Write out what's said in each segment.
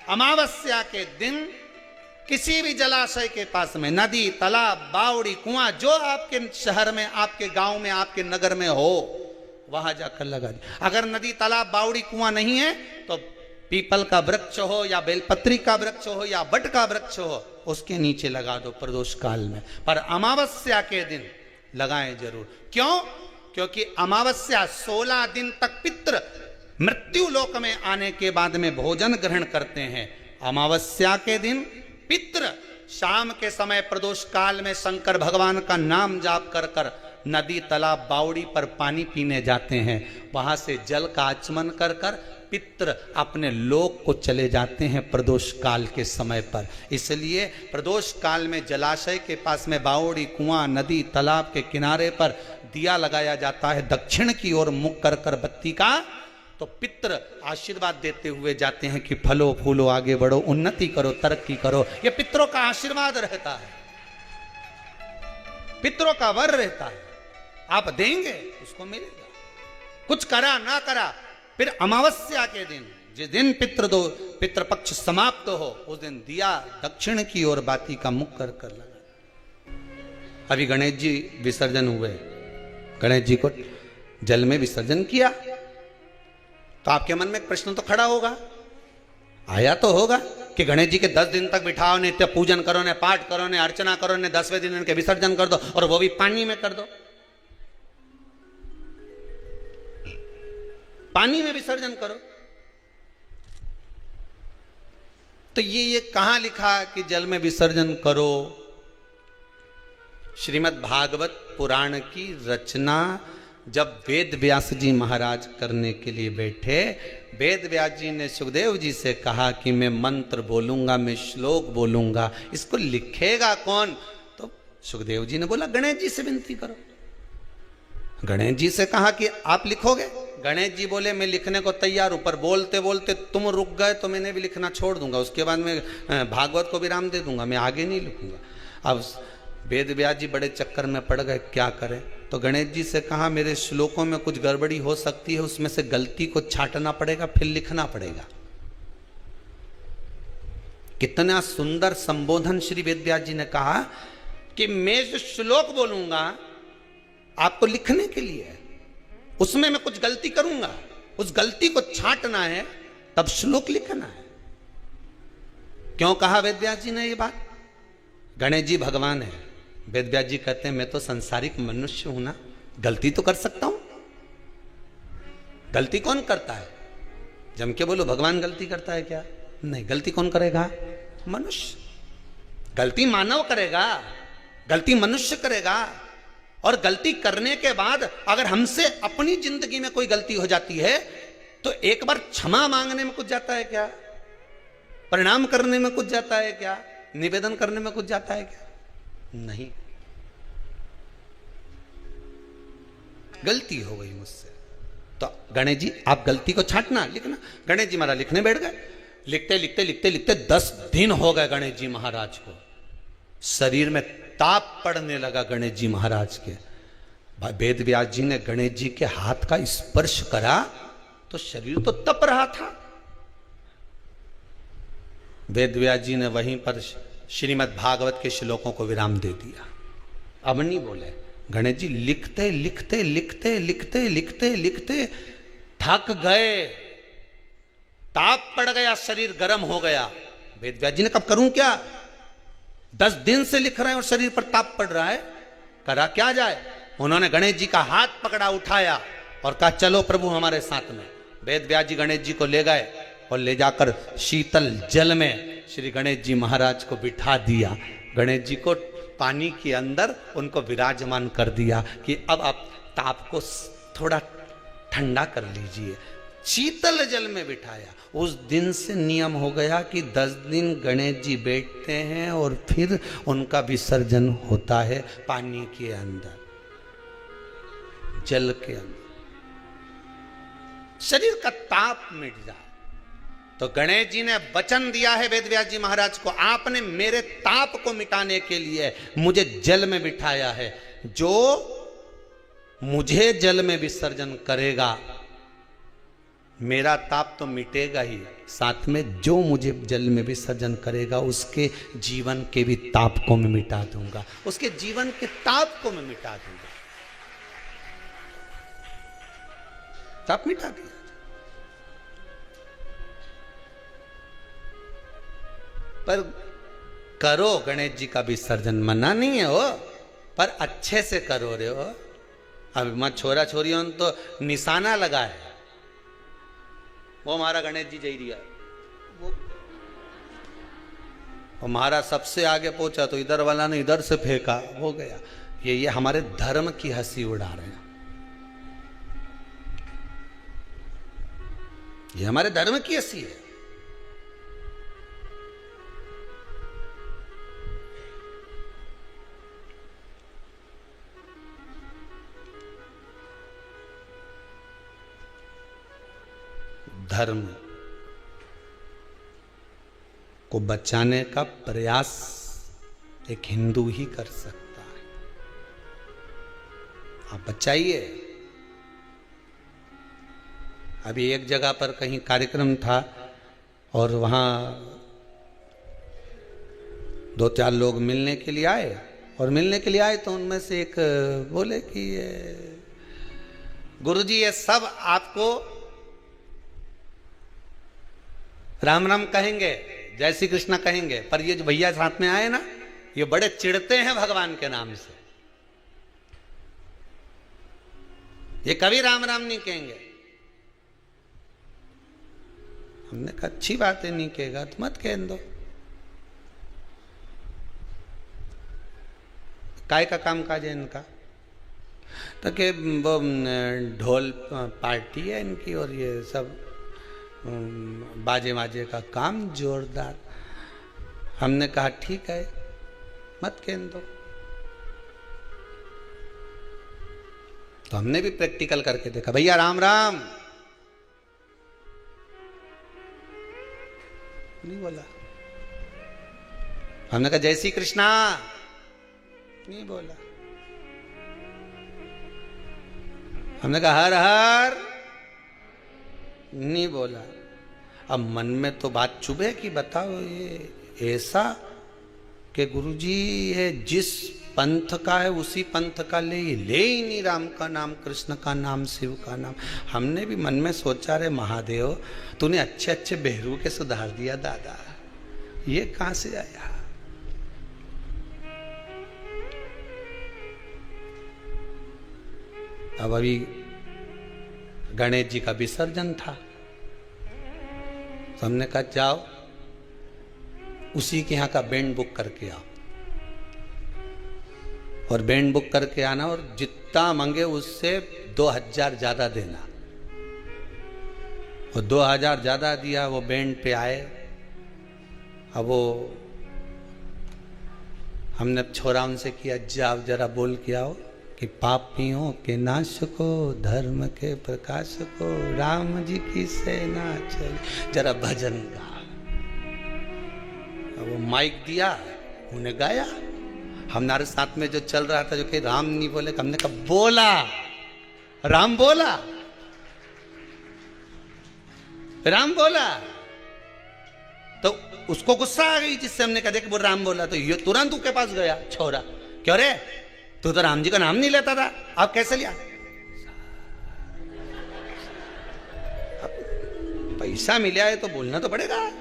अमावस्या के दिन किसी भी जलाशय के पास में, नदी, तालाब, बावड़ी, कुआं, जो आपके शहर में, आपके गांव में, आपके नगर में हो, वहां जाकर लगा दी। अगर नदी, तालाब, बावड़ी, कुआं नहीं है तो पीपल का वृक्ष हो या बेलपत्री का वृक्ष हो या बट का वृक्ष हो, उसके नीचे लगा दो प्रदोष काल में। पर अमावस्या के दिन लगाएं जरूर। क्यों? क्योंकि अमावस्या 16 दिन तक पितृ मृत्यु लोक में आने के बाद में भोजन ग्रहण करते हैं। अमावस्या के दिन पितृ शाम के समय प्रदोष काल में शंकर भगवान का नाम जाप कर कर नदी, तालाब, बावड़ी पर पानी पीने जाते हैं। वहां से जल का आचमन कर कर पितृ अपने लोक को चले जाते हैं प्रदोष काल के समय पर। इसलिए प्रदोष काल में जलाशय के पास में, बावड़ी, कुआं, नदी, तालाब के किनारे पर दिया लगाया जाता है दक्षिण की ओर मुख कर कर बत्ती का। तो पितृ आशीर्वाद देते हुए जाते हैं कि फलो फूलो, आगे बढ़ो, उन्नति करो, तरक्की करो। ये पितरों का आशीर्वाद रहता है, पितरों का वर रहता है। आप देंगे उसको मिलेगा, कुछ करा ना करा। फिर अमावस्या के दिन, जिस दिन पितृपक्ष समाप्त हो, उस दिन दिया दक्षिण की ओर बाती का मुख कर कर लगा। अभी गणेश जी विसर्जन हुए, गणेश जी को जल में विसर्जन किया, तो आपके मन में एक प्रश्न तो खड़ा होगा, आया तो होगा कि गणेश जी के 10 दिन तक बिठाओ, नित्य पूजन करो, ने पाठ करो, ने अर्चना करो, ने 10वें दिन इनके विसर्जन कर दो, और वो भी पानी में कर दो। पानी में विसर्जन करो। तो ये कहां लिखा कि जल में विसर्जन करो? श्रीमद् भागवत पुराण की रचना जब वेद व्यास जी महाराज करने के लिए बैठे, वेद व्यास जी ने सुखदेव जी से कहा कि मैं मंत्र बोलूंगा, मैं श्लोक बोलूंगा, इसको लिखेगा कौन? तो सुखदेव जी ने बोला गणेश जी से विनती करो। गणेश जी से कहा कि आप लिखोगे? गणेश जी बोले मैं लिखने को तैयार हूं, पर बोलते बोलते तुम रुक गए तो मैंने भी लिखना छोड़ दूंगा, उसके बाद मैं भागवत को विराम दे दूंगा, मैं आगे नहीं लिखूंगा। अब वेद व्यास जी बड़े चक्कर में पड़ गए, क्या करें? तो गणेश जी से कहा मेरे श्लोकों में कुछ गड़बड़ी हो सकती है, उसमें से गलती को छांटना पड़ेगा, फिर लिखना पड़ेगा। कितना सुंदर संबोधन श्री वेद व्यास जी ने कहा कि मैं जो श्लोक बोलूंगा आपको लिखने के लिए, उसमें मैं कुछ गलती करूंगा, उस गलती को छांटना है, तब श्लोक लिखना है। क्यों कहा वेद व्यास जी ने ये बात? गणेश जी भगवान है, वेद व्यास जी कहते हैं मैं तो संसारिक मनुष्य हूं ना, गलती तो कर सकता हूं। गलती कौन करता है? जम के बोलो भगवान गलती करता है क्या? नहीं, गलती कौन करेगा? मनुष्य। गलती मानव करेगा, गलती मनुष्य करेगा। और गलती करने के बाद अगर हमसे अपनी जिंदगी में कोई गलती हो जाती है तो एक बार क्षमा मांगने में कुछ जाता है क्या? प्रणाम करने में कुछ जाता है क्या? निवेदन करने में कुछ जाता है क्या? नहीं। गलती हो गई मुझसे, तो गणेश जी आप गलती को छांटना, लिखना। गणेश जी महाराज लिखने बैठ गए। लिखते लिखते लिखते लिखते 10 दिन हो गए गणेश जी महाराज को। शरीर में ताप पड़ने लगा गणेश जी महाराज के। वेद व्यास जी ने गणेश जी के हाथ का स्पर्श करा तो शरीर तो तप रहा था। वेद व्यास जी ने वहीं पर श्रीमद् भागवत के श्लोकों को विराम दे दिया। अब नहीं बोले। गणेश जी लिखते लिखते लिखते लिखते लिखते लिखते थक गए, ताप पड़ गया, शरीर गर्म हो गया। वेद व्यास जी ने कब करूं क्या? 10 दिन से लिख रहे हैं और शरीर पर ताप पड़ रहा है, करा क्या जाए? उन्होंने गणेश जी का हाथ पकड़ा, उठाया और कहा चलो प्रभु हमारे साथ में। वेद व्यास जी गणेश जी को ले गए और ले जाकर शीतल जल में श्री गणेश जी महाराज को बिठा दिया। गणेश जी को पानी के अंदर उनको विराजमान कर दिया कि अब आप ताप को थोड़ा ठंडा कर लीजिए। शीतल जल में बिठाया। उस दिन से नियम हो गया कि 10 दिन गणेश जी बैठते हैं और फिर उनका विसर्जन होता है पानी के अंदर, जल के अंदर, शरीर का ताप मिट जाए। तो गणेश जी ने वचन दिया है वेद व्यास जी महाराज को, आपने मेरे ताप को मिटाने के लिए मुझे जल में बिठाया है। जो मुझे जल में विसर्जन करेगा मेरा ताप तो मिटेगा ही, साथ में जो मुझे जल में विसर्जन करेगा उसके जीवन के भी ताप को मैं मिटा दूंगा, उसके जीवन के ताप को मैं मिटा दूंगा। ताप मिटा दिया। पर करो गणेश जी का विसर्जन, मना नहीं है वो, पर अच्छे से करो रे हो। अब मत छोरा छोरियों तो निशाना लगा है, वो हमारा गणेश जी जई रिया, वो हमारा सबसे आगे पहुंचा तो इधर वाला ने इधर से फेंका, हो गया। ये हमारे धर्म की हंसी उड़ा रहे हैं, ये हमारे धर्म की हंसी है। धर्म को बचाने का प्रयास एक हिंदू ही कर सकता है। आप बचाइए। अभी एक जगह पर कहीं कार्यक्रम था और वहां 2-4 लोग मिलने के लिए आए, और मिलने के लिए आए तो उनमें से एक बोले कि गुरुजी ये सब आपको राम राम कहेंगे, जय श्री कृष्णा कहेंगे, पर ये जो भैया साथ में आए ना, ये बड़े चिढ़ते हैं भगवान के नाम से, ये कभी राम राम नहीं कहेंगे। हमने कहा अच्छी बात है, नहीं कहेगा तो मत कह दो, काय का काम काज है इनका। तो कि वो ढोल पार्टी है इनकी और ये सब बाजे माजे का काम जोरदार। हमने कहा ठीक है मत कह दो। तो हमने भी प्रैक्टिकल करके देखा, भैया राम राम, नहीं बोला। हमने कहा जय श्री कृष्णा, नहीं बोला। हमने कहा हर हर, नहीं बोला। अब मन में तो बात चुभे कि बताओ ये ऐसा कि गुरुजी ये जिस पंथ का है उसी पंथ का ले ही नहीं, राम का नाम, कृष्ण का नाम, शिव का नाम। हमने भी मन में सोचा रे महादेव तूने अच्छे अच्छे बहरू के सुधार दिया दादा, ये कहां से आया। अब अभी गणेश जी का विसर्जन था, तो हमने कहा जाओ उसी के यहाँ का बैंड बुक करके आओ, और बैंड बुक करके आना, और जितना मांगे उससे 2000 ज्यादा देना। और 2000 ज्यादा दिया, वो बैंड पे आए। अब वो हमने छोरा उनसे किया जाओ जरा बोल के आओ कि पापियों के नाश को, धर्म के प्रकाश को, राम जी की सेना चली, जरा भजन गा। वो माइक दिया, उन्हें गाया। हमारे साथ में जो चल रहा था जो कि राम नहीं बोले, हमने कहा बोला, राम बोला, राम बोला। तो उसको गुस्सा आ गई, जिससे हमने कहा देख वो राम बोला, तो ये तुरंत उसके पास गया छोरा, क्यों रे तू तो राम जी का नाम नहीं लेता था, आप कैसे लिया। पैसा मिला है तो बोलना तो पड़ेगा।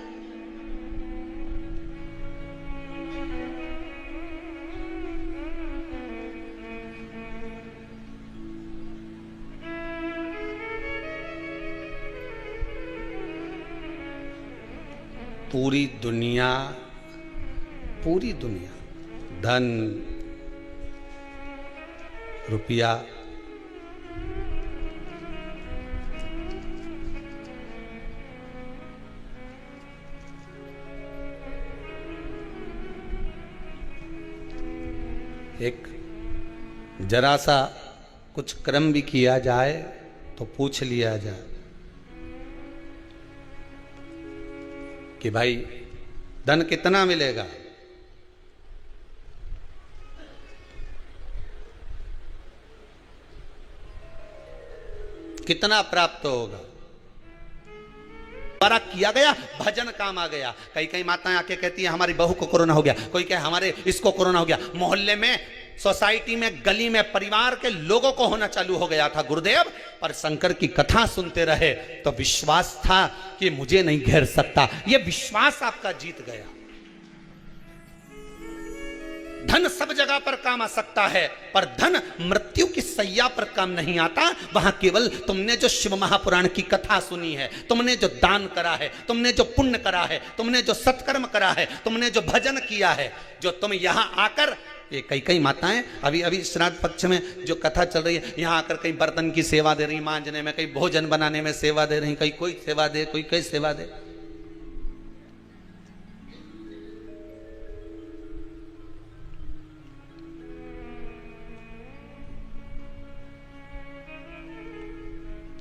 पूरी दुनिया धन रुपया एक जरा सा कुछ कर्म भी किया जाए तो पूछ लिया जाए कि भाई धन कितना मिलेगा। कितना प्राप्त होगा। द्वारा किया गया भजन काम आ गया। कई कई माताएं आके कहती है हमारी बहू को कोरोना हो गया, कोई कहे हमारे इसको कोरोना हो गया, मोहल्ले में, सोसाइटी में, गली में, परिवार के लोगों को होना चालू हो गया था गुरुदेव। पर शंकर की कथा सुनते रहे तो विश्वास था कि मुझे नहीं घेर सकता। यह विश्वास आपका जीत गया। धन सब जगह पर काम आ सकता है, पर धन मृत्यु की सैया पर काम नहीं आता। वहां केवल तुमने जो शिव महापुराण की कथा सुनी है, तुमने जो दान करा है, तुमने जो पुण्य करा है, तुमने जो सत्कर्म करा है, तुमने जो भजन किया है, जो तुम यहां आकर, ये कई कई माताएं अभी श्राद्ध पक्ष में जो कथा चल रही है, यहां आकर कई बर्तन की सेवा दे रही, मांजने में, कई भोजन बनाने में सेवा दे रही, कई कोई सेवा दे, कोई कई सेवा दे।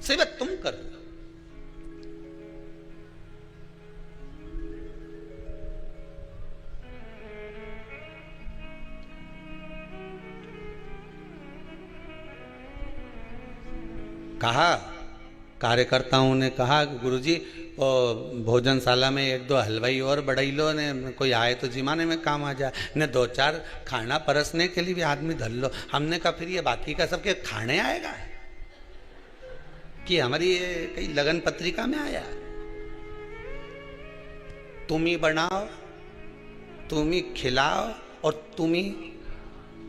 सेवा तुम कर दो। कहा, कार्यकर्ताओं ने कहा गुरुजी भोजनशाला में एक दो हलवाई और बढ़ाई लो ने, कोई आए तो जिमाने में काम आ जाए, ने दो चार खाना परसने के लिए भी आदमी धर लो। हमने कहा फिर ये बाकी का सबके खाने आएगा कि हमारी कई लगन पत्रिका में आया? तुम ही बनाओ, तुम ही खिलाओ और तुम ही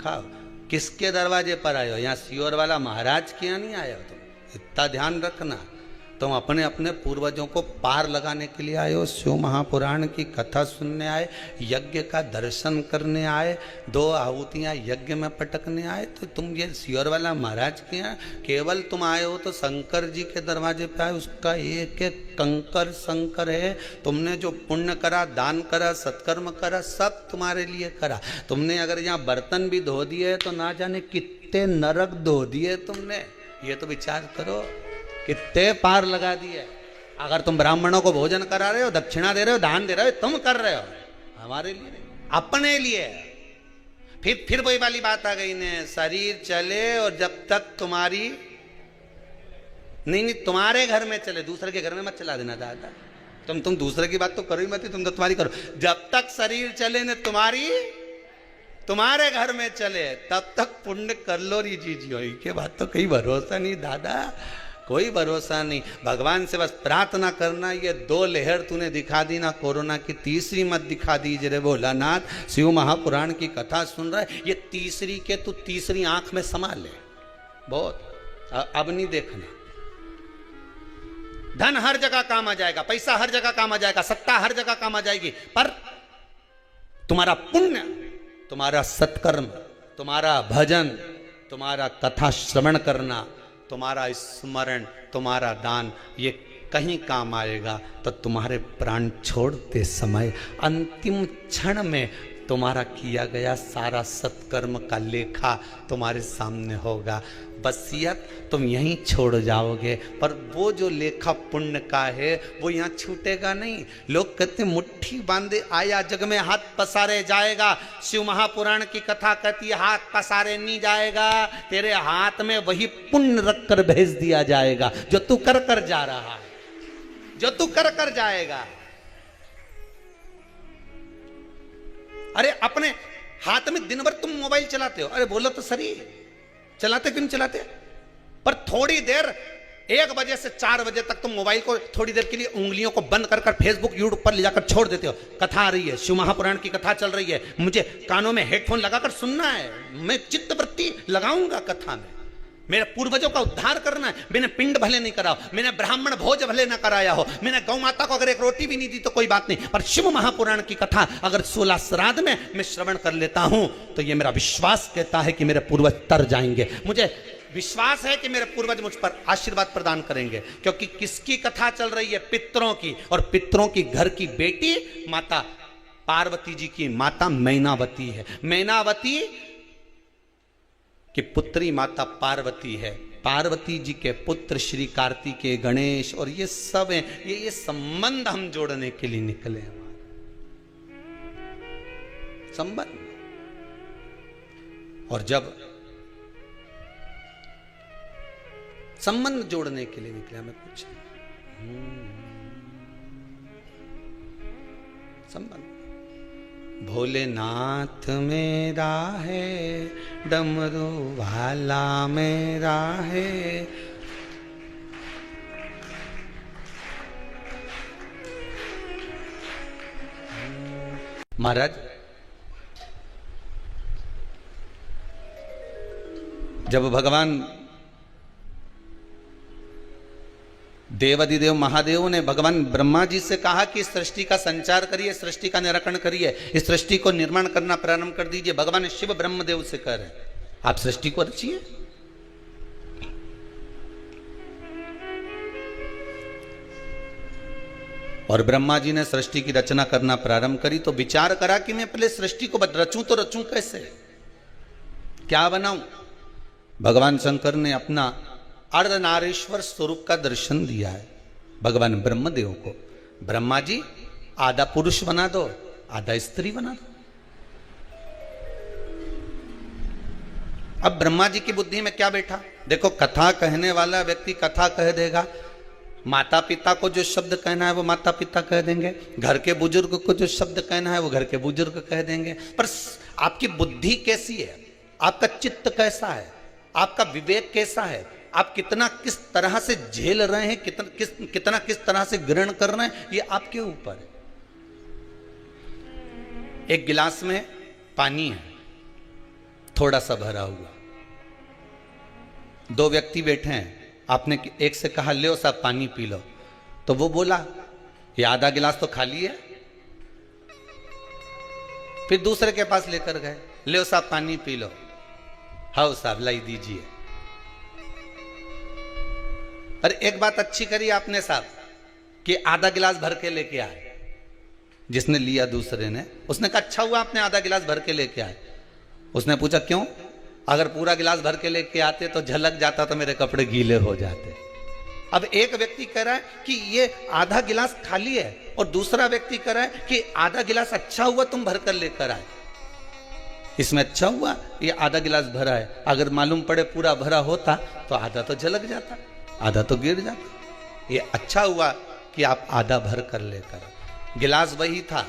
खाओ। किसके दरवाजे पर आए हो? यहाँ सियोर वाला महाराज के यहाँ नहीं आए हो तुम, इतना ध्यान रखना। तुम अपने अपने पूर्वजों को पार लगाने के लिए आए हो, शिव महापुराण की कथा सुनने आए, यज्ञ का दर्शन करने आए, दो आहुतियां यज्ञ में पटकने आए। तो तुम ये सियोर वाला महाराज के यहाँ केवल तुम आए हो तो शंकर जी के दरवाजे पे आए, उसका एक एक कंकर शंकर है। तुमने जो पुण्य करा, दान करा, सत्कर्म करा, सब तुम्हारे लिए करा। तुमने अगर यहाँ बर्तन भी धो दिए तो ना जाने कितने नरक धो दिए तुमने, ये तो विचार करो, कितने पार लगा दिए। अगर तुम ब्राह्मणों को भोजन करा रहे हो, दक्षिणा दे रहे हो, दान दे रहे हो, तुम कर रहे हो हमारे लिए नहीं, अपने लिए। फिर वही वाली बात आ गई ने, शरीर चले और जब तक तुम्हारी नहीं तुम्हारे घर में चले, दूसरे के घर में मत चला देना दादा। तुम दूसरे की बात तो करो ही मत, तुम तो तुम्हारी करो। जब तक शरीर चले ने तुम्हारे घर में चले, तब तक पुण्य कर लो री जीजियो। के बात तो कहीं भरोसा नहीं दादा, कोई भरोसा नहीं। भगवान से बस प्रार्थना करना, ये दो लहर तूने दिखा दी ना कोरोना की, तीसरी मत दिखा दीजिए रे भोलानाथ। शिव महापुराण की कथा सुन रहा है, ये तीसरी के तू तीसरी आंख में समा ले, बहुत अब नहीं देखना। धन हर जगह काम आ जाएगा, पैसा हर जगह काम आ जाएगा, सत्ता हर जगह काम आ जाएगी, पर तुम्हारा पुण्य, तुम्हारा सत्कर्म, तुम्हारा भजन, तुम्हारा कथा श्रवण करना, तुम्हारा स्मरण, तुम्हारा दान, ये कहीं काम आएगा। तो तुम्हारे प्राण छोड़ते समय अंतिम क्षण में तुम्हारा किया गया सारा सत्कर्म का लेखा तुम्हारे सामने होगा। वसीयत तुम यहीं छोड़ जाओगे, पर वो जो लेखा पुण्य का है वो यहाँ छूटेगा नहीं। लोग कहते मुट्ठी बांधे आया जग में हाथ पसारे जाएगा। शिव महापुराण की कथा कहती है हाथ पसारे नहीं जाएगा, तेरे हाथ में वही पुण्य रख कर भेज दिया जाएगा जो तू कर कर जा रहा है, जो तू कर कर जाएगा। अरे अपने हाथ में दिन भर तुम मोबाइल चलाते हो, अरे बोलो तो सही, चलाते क्यों नहीं चलाते? पर थोड़ी देर 1 बजे से 4 बजे तक तुम मोबाइल को थोड़ी देर के लिए उंगलियों को बंद कर फेसबुक यूट्यूब पर ले जाकर छोड़ देते हो। कथा आ रही है, शिव महापुराण की कथा चल रही है, मुझे कानों में हेडफोन लगाकर सुनना है, मैं चित्तवृत्ति लगाऊंगा कथा में, मेरे पूर्वजों का उद्धार करना है। मैंने पिंड भले नहीं करा, मैंने ब्राह्मण भोज भले ना कराया हो, मैंने गौ माता को अगर एक रोटी भी नहीं दी तो कोई बात नहीं, पर शिव महापुराण की कथा अगर 16 श्राद्ध में मैं श्रवण कर लेता हूं तो ये मेरा विश्वास कहता है कि मेरे पूर्वज तर जाएंगे। मुझे विश्वास है कि मेरे पूर्वज मुझ पर आशीर्वाद प्रदान करेंगे, क्योंकि किसकी कथा चल रही है? पितरों की। और पितरों की घर की बेटी माता पार्वती जी की माता मैनावती है। मैनावती कि पुत्री माता पार्वती है, पार्वती जी के पुत्र श्री कार्तिकेय, गणेश, और ये सब हैं। ये संबंध हम जोड़ने के लिए निकले, हमारे संबंध। और जब संबंध जोड़ने के लिए निकले, हमें कुछ संबंध। भोलेनाथ मेरा है, डमरू वाला मेरा है। महाराज, जब भगवान देवाधिदेव महादेव ने भगवान ब्रह्मा जी से कहा कि सृष्टि का संचार करिए, सृष्टि का निराकरण करिए, इस सृष्टि को निर्माण करना प्रारंभ कर दीजिए, भगवान शिव ब्रह्मदेव से कह रहे हैं आप सृष्टि को रचिए। और ब्रह्मा जी ने सृष्टि की रचना करना प्रारंभ करी तो विचार करा कि मैं पहले सृष्टि को रचूं तो रचूं कैसे, क्या बनाऊं। भगवान शंकर ने अपना अर्धनारीश्वर स्वरूप का दर्शन दिया है भगवान ब्रह्मदेव को। ब्रह्मा जी आधा पुरुष बना दो, आधा स्त्री बना दो। अब ब्रह्मा जी की बुद्धि में क्या बैठा, देखो कथा कहने वाला व्यक्ति कथा कह देगा, माता पिता को जो शब्द कहना है वो माता पिता कह देंगे, घर के बुजुर्ग को जो शब्द कहना है वो घर के बुजुर्ग कह देंगे। पर आपकी बुद्धि कैसी है, आपका चित्त कैसा है, आपका विवेक कैसा है, आप कितना किस तरह से झेल रहे हैं, कितना किस तरह से ग्रहण कर रहे हैं, ये आपके ऊपर है। एक गिलास में पानी है थोड़ा सा भरा हुआ, दो व्यक्ति बैठे हैं, आपने एक से कहा ले साहब पानी पी लो, तो वो बोला ये आधा गिलास तो खाली है। फिर दूसरे के पास लेकर गए, ले साहब पानी पी लो, हाँ साहब लाई दीजिए। पर एक बात अच्छी करी आपने साहब कि आधा गिलास भर के लेके आए। जिसने लिया दूसरे ने, उसने कहा अच्छा हुआ आपने आधा गिलास भर के लेके आए। उसने पूछा क्यों, अगर पूरा गिलास भर के लेके आते तो झलक जाता तो मेरे कपड़े गीले हो जाते। अब एक व्यक्ति कह रहा है कि ये आधा गिलास खाली है और दूसरा व्यक्ति कह रहा है कि आधा गिलास अच्छा हुआ तुम भर कर लेकर आए। इसमें अच्छा हुआ ये आधा गिलास भरा है, अगर मालूम पड़े पूरा भरा होता तो आधा तो झलक जाता, आधा तो गिर जाता। ये अच्छा हुआ कि आप आधा भर कर लेकर। गिलास वही था,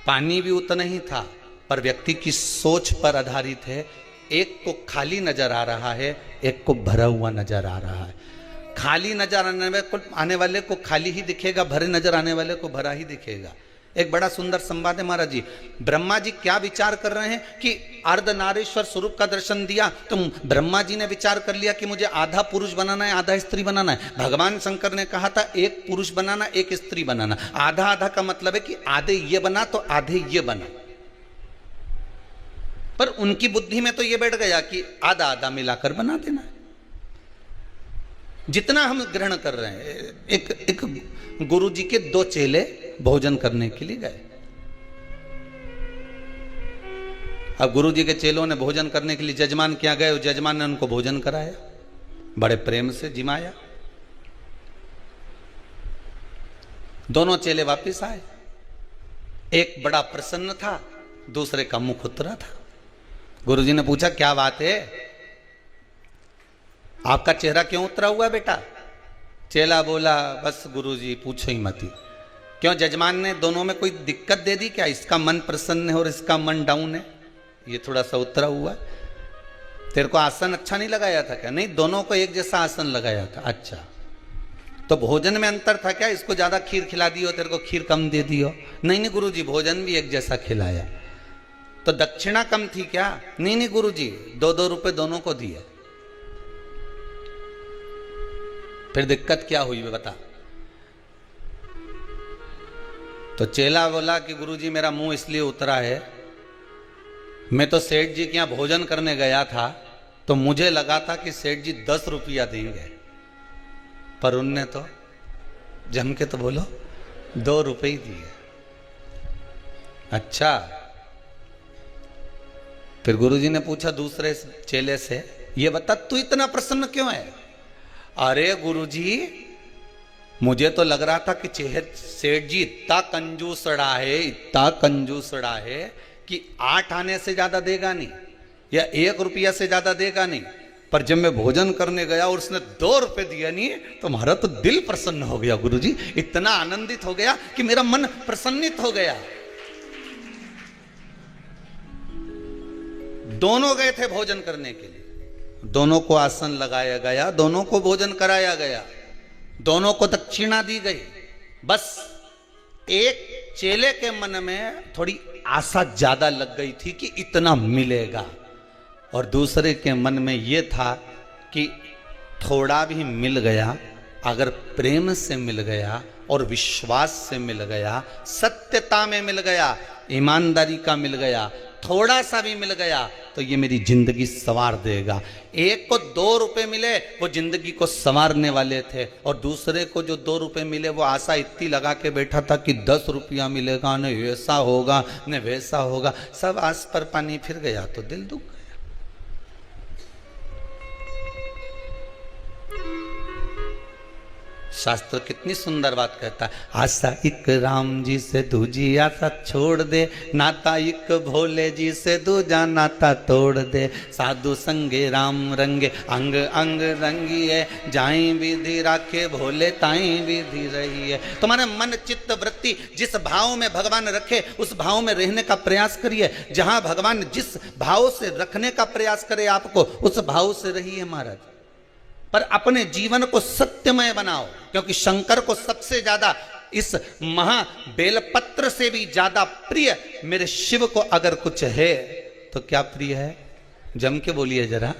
पानी भी उतना ही था, पर व्यक्ति की सोच पर आधारित है। एक को खाली नजर आ रहा है, एक को भरा हुआ नजर आ रहा है। खाली नजर आने वाले को खाली ही दिखेगा, भरे नजर आने वाले को भरा ही दिखेगा। एक बड़ा सुंदर संवाद है महाराज जी। ब्रह्मा जी क्या विचार कर रहे हैं कि अर्धनारीश्वर स्वरूप का दर्शन दिया तो ब्रह्मा जी ने विचार कर लिया कि मुझे आधा पुरुष बनाना है, आधा स्त्री बनाना है। भगवान शंकर ने कहा था एक पुरुष बनाना, एक स्त्री बनाना। आधा आधा का मतलब है कि आधे ये बना तो आधे ये बना। पर उनकी बुद्धि में तो ये बैठ गया कि आधा आधा मिलाकर बना देना है। जितना हम ग्रहण कर रहे हैं, एक गुरु जी के दो चेले भोजन करने के लिए गए। अब गुरु जी के चेलों ने भोजन करने के लिए जजमान क्या गए, जजमान ने उनको भोजन कराया, बड़े प्रेम से जिमाया। दोनों चेले वापस आए, एक बड़ा प्रसन्न था, दूसरे का मुख उतरा था। गुरु जी ने पूछा क्या बात है, आपका चेहरा क्यों उतरा हुआ है बेटा? चेला बोला बस गुरुजी पूछो ही मत। क्यों जजमान ने दोनों में कोई दिक्कत दे दी क्या? इसका मन प्रसन्न है और इसका मन डाउन है, ये थोड़ा सा उतरा हुआ है। तेरे को आसन अच्छा नहीं लगाया था क्या? नहीं, दोनों को एक जैसा आसन लगाया था। अच्छा, तो भोजन में अंतर था क्या? इसको ज्यादा खीर खिला दी हो, तेरे को खीर कम दे दी हो? नहीं नहीं गुरुजी, भोजन भी एक जैसा खिलाया। तो दक्षिणा कम थी क्या? नहीं नहीं गुरुजी, 2-2 रुपए दोनों को दिए। फिर दिक्कत क्या हुई बता? तो चेला बोला कि गुरुजी मेरा मुंह इसलिए उतरा है, मैं तो सेठ जी के यहाँ भोजन करने गया था तो मुझे लगा था कि सेठ जी 10 रुपया देंगे, पर उनने तो जम के तो बोलो 2 रुपए ही दिए। अच्छा, फिर गुरुजी ने पूछा दूसरे चेले से, ये बता तू इतना प्रसन्न क्यों है? अरे गुरुजी, मुझे तो लग रहा था कि सेठ जी इतना कंजूसड़ा है, इतना कंजूसड़ा है कि 8 आने से ज्यादा देगा नहीं या 1 रुपया से ज्यादा देगा नहीं, पर जब मैं भोजन करने गया और उसने 2 रुपए दिया नहीं, तो हमारा तो दिल प्रसन्न हो गया गुरुजी, इतना आनंदित हो गया कि मेरा मन प्रसन्नित हो गया। दोनों गए थे भोजन करने के लिए, दोनों को आसन लगाया गया, दोनों को भोजन कराया गया, दोनों को दक्षिणा दी गई। बस एक चेले के मन में थोड़ी आशा ज्यादा लग गई थी कि इतना मिलेगा, और दूसरे के मन में यह था कि थोड़ा भी मिल गया, अगर प्रेम से मिल गया और विश्वास से मिल गया, सत्यता में मिल गया, ईमानदारी का मिल गया, थोड़ा सा भी मिल गया, तो ये मेरी जिंदगी संवार देगा। एक को 2 रुपए मिले, वो जिंदगी को संवारने वाले थे, और दूसरे को जो 2 रुपए मिले वो आशा इतनी लगा के बैठा था कि 10 रुपया मिलेगा, न ऐसा होगा न वैसा होगा। सब आस पर पानी फिर गया तो दिल दुख गया। शास्त्र कितनी सुंदर बात कहता है, आशा एक राम जी से दूजी आशा छोड़ दे, नाता एक भोले जी से दूजा नाता तोड़ दे, साधु संगे राम रंगे अंग अंग रंगिए, जाई विधि राखे भोले ताई विधि रही है। तुम्हारे मन चित्त वृत्ति जिस भाव में भगवान रखे उस भाव में रहने का प्रयास करिए। जहां भगवान जिस भाव से रखने का प्रयास करे आपको, उस भाव से रहिए महाराज। पर अपने जीवन को सत्यमय बनाओ, क्योंकि शंकर को सबसे ज्यादा इस महा बेलपत्र से भी ज्यादा प्रिय मेरे शिव को अगर कुछ है तो क्या प्रिय है? जम के बोलिए जरा,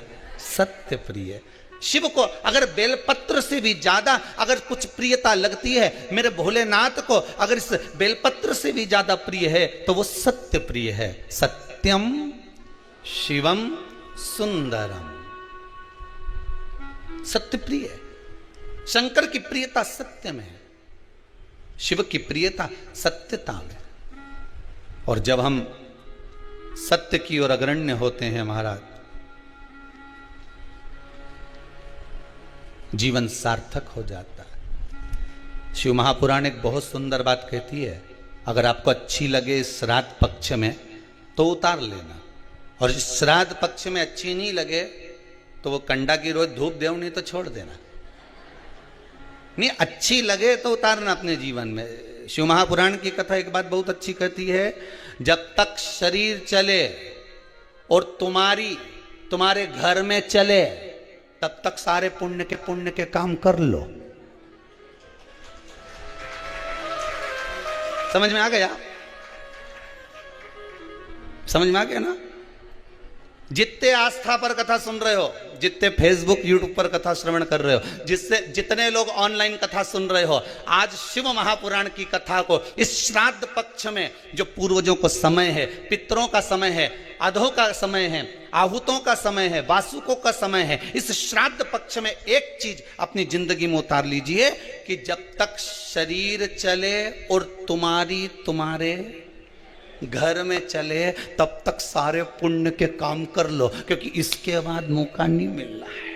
सत्य प्रिय। शिव को अगर बेलपत्र से भी ज्यादा अगर कुछ प्रियता लगती है, मेरे भोलेनाथ को अगर इस बेलपत्र से भी ज्यादा प्रिय है तो वो सत्य प्रिय है। सत्यम शिवम सुंदरम, सत्य प्रिय है। शंकर की प्रियता सत्य में है, शिव की प्रियता सत्यता में। और जब हम सत्य की ओर अग्रण्य होते हैं महाराज, जीवन सार्थक हो जाता है। शिव महापुराण एक बहुत सुंदर बात कहती है, अगर आपको अच्छी लगे श्राद्ध पक्ष में तो उतार लेना, और श्राद्ध पक्ष में अच्छी नहीं लगे तो वो कंडा की रोज धूप देव, नहीं तो छोड़ देना। नहीं, अच्छी लगे तो उतारना अपने जीवन में। शिव महापुराण की कथा एक बात बहुत अच्छी कहती है, जब तक शरीर चले और तुम्हारे घर में चले, तब तक सारे पुण्य के काम कर लो। समझ में आ गया? समझ में आ गया ना? जितने आस्था पर कथा सुन रहे हो, जितने फेसबुक यूट्यूब पर कथा श्रवण कर रहे हो, जितने लोग ऑनलाइन कथा सुन रहे हो, आज शिव महापुराण की कथा को इस श्राद्ध पक्ष में जो पूर्वजों को समय है, पितरों का समय है, अधों का समय है, आहूतों का समय है, वासुकों का समय है, इस श्राद्ध पक्ष में एक चीज अपनी जिंदगी में उतार लीजिए कि जब तक शरीर चले और तुम्हारे घर में चले, तब तक सारे पुण्य के काम कर लो, क्योंकि इसके बाद मौका नहीं मिल रहा है।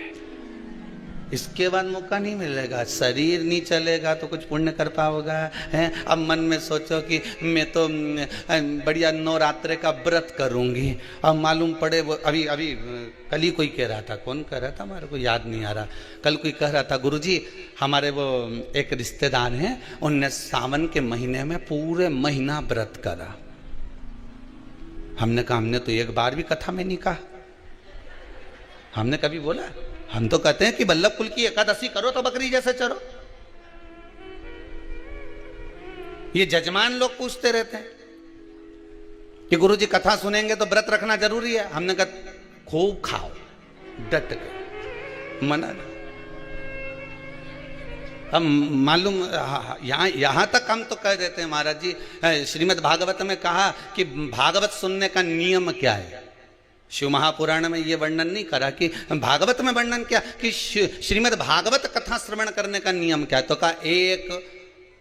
इसके बाद मौका नहीं मिलेगा। शरीर नहीं चलेगा तो कुछ पुण्य कर पाओगा है? अब मन में सोचो कि मैं तो बढ़िया नवरात्रे का व्रत करूंगी, अब मालूम पड़े वो अभी कल ही कोई कह रहा था, कौन कह रहा था हमारे को याद नहीं आ रहा, कल कोई कह रहा था गुरुजी हमारे वो एक रिश्तेदार हैं, उनने सावन के महीने में पूरे महीना व्रत करा। हमने कहा हमने तो एक बार भी कथा में नहीं कहा, हमने कभी बोला? हम तो कहते हैं कि बल्लभ कुल की एकादशी करो तो बकरी जैसे चरो। ये जजमान लोग पूछते रहते हैं कि गुरुजी कथा सुनेंगे तो व्रत रखना जरूरी है। हमने कहा खूब खाओ, डट के, मना नहीं। हम मालूम यहाँ तक हम तो कह देते हैं महाराज जी, श्रीमद् भागवत में कहा कि भागवत सुनने का नियम क्या है। शिव महापुराण में ये वर्णन नहीं करा कि भागवत में वर्णन क्या कि श्रीमद् भागवत कथा श्रवण करने का नियम क्या है। तो कहा एक